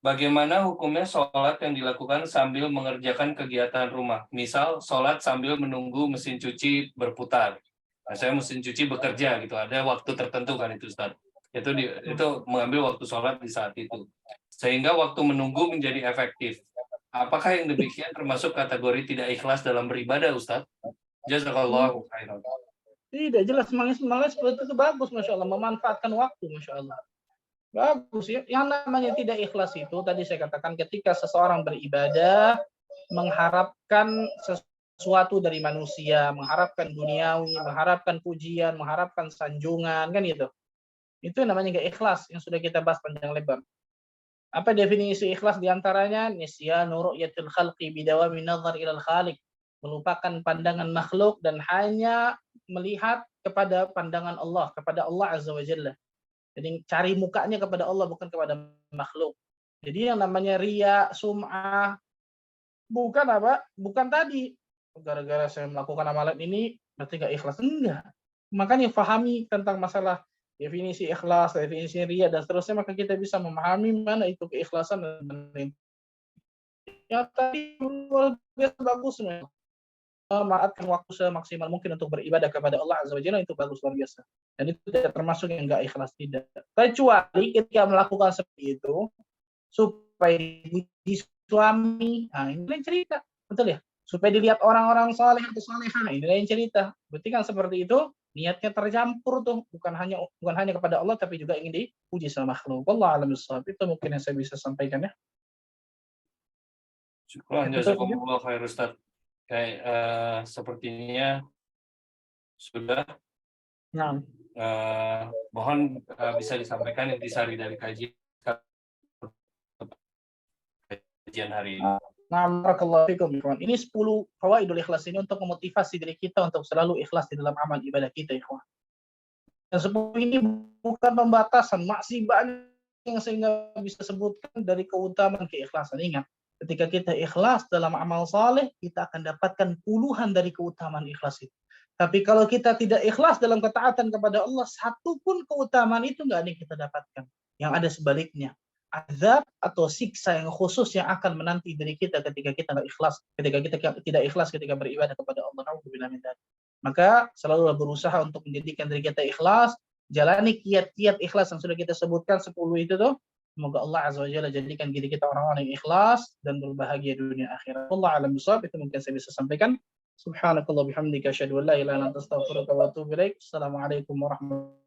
Bagaimana hukumnya sholat yang dilakukan sambil mengerjakan kegiatan rumah? Misal, sholat sambil menunggu mesin cuci berputar. Nah, saya mesin cuci bekerja gitu. Ada waktu tertentu kan itu, Ustaz. Itu mengambil waktu sholat di saat itu. Sehingga waktu menunggu menjadi efektif. Apakah yang demikian termasuk kategori tidak ikhlas dalam beribadah, Ustaz? Jazakallahu khairan. Tidak, jelas semangat seperti itu bagus, Masya Allah. Memanfaatkan waktu, Masya Allah. Bagus ya. Yang namanya tidak ikhlas itu tadi saya katakan ketika seseorang beribadah mengharapkan sesuatu dari manusia, mengharapkan duniawi, mengharapkan pujian, mengharapkan sanjungan, kan gitu. Itu namanya nggak ikhlas yang sudah kita bahas panjang lebar. Apa definisi ikhlas diantaranya? Nisyanu ru'yatil khalqi bidawami nazar ilal khaliq. Melupakan pandangan makhluk dan hanya melihat kepada pandangan Allah, kepada Allah Azza wa Jalla. Jadi cari mukanya kepada Allah bukan kepada makhluk. Jadi yang namanya riya, sum'ah, bukan apa? Bukan tadi gara-gara saya melakukan amalan ini berarti gak ikhlas. Enggak. Makanya pahami tentang masalah definisi ikhlas, definisi riya dan seterusnya, maka kita bisa memahami mana itu keikhlasan dan yang tadi luar biasa bagusnya. memanfaatkan waktu semaksimal mungkin untuk beribadah kepada Allah Azza wa Jalla, itu bagus, luar biasa. Dan itu tidak termasuk yang enggak ikhlas, tidak. Kecuali ketika melakukan seperti itu supaya dipuji suami, nah ini lain cerita, betul ya? Supaya dilihat orang-orang saleh atau salehah, ini lain cerita. Berarti kan seperti itu niatnya tercampur tuh, bukan hanya kepada Allah tapi juga ingin dipuji sama makhluk. Wallahu a'lam bishawab. Itu mungkin yang saya bisa sampaikan ya. Syukran, jazakumullah khair Ustaz. Kayak sepertinya sudah. Nah, mohon bisa disampaikan intisari dari kajian hari ini. nah, barakallahu fikum, ikhwan. Ini 10 fawaidul ikhlas ini untuk memotivasi diri kita untuk selalu ikhlas di dalam amal ibadah kita, ikhwan. Dan 10 ini bukan pembatasan, masih banyak yang saya nggak bisa sebutkan dari keutamaan keikhlasan. Ingat, ketika kita ikhlas dalam amal saleh, kita akan dapatkan puluhan dari keutamaan ikhlas itu. Tapi kalau kita tidak ikhlas dalam ketaatan kepada Allah, satu pun keutamaan itu nggak ada yang kita dapatkan. Yang ada sebaliknya, azab atau siksa yang khusus yang akan menanti diri kita ketika kita nggak ikhlas, ketika kita tidak ikhlas ketika beribadah kepada Allah. Maka selalu berusaha untuk menjadikan diri kita ikhlas, jalani kiat-kiat ikhlas yang sudah kita sebutkan 10 itu tuh. Semoga Allah Azza wa Jalla jadikan diri kita orang-orang yang ikhlas dan berbahagia dunia akhirat. Allah alam bisawab, itu mungkin saya bisa sampaikan. Subhanakallah bihamdika asyhadu an la ilaha illa anta astaghfiruka wa atubu ilaik. Assalamualaikum warahmatullahi wabarakatuh.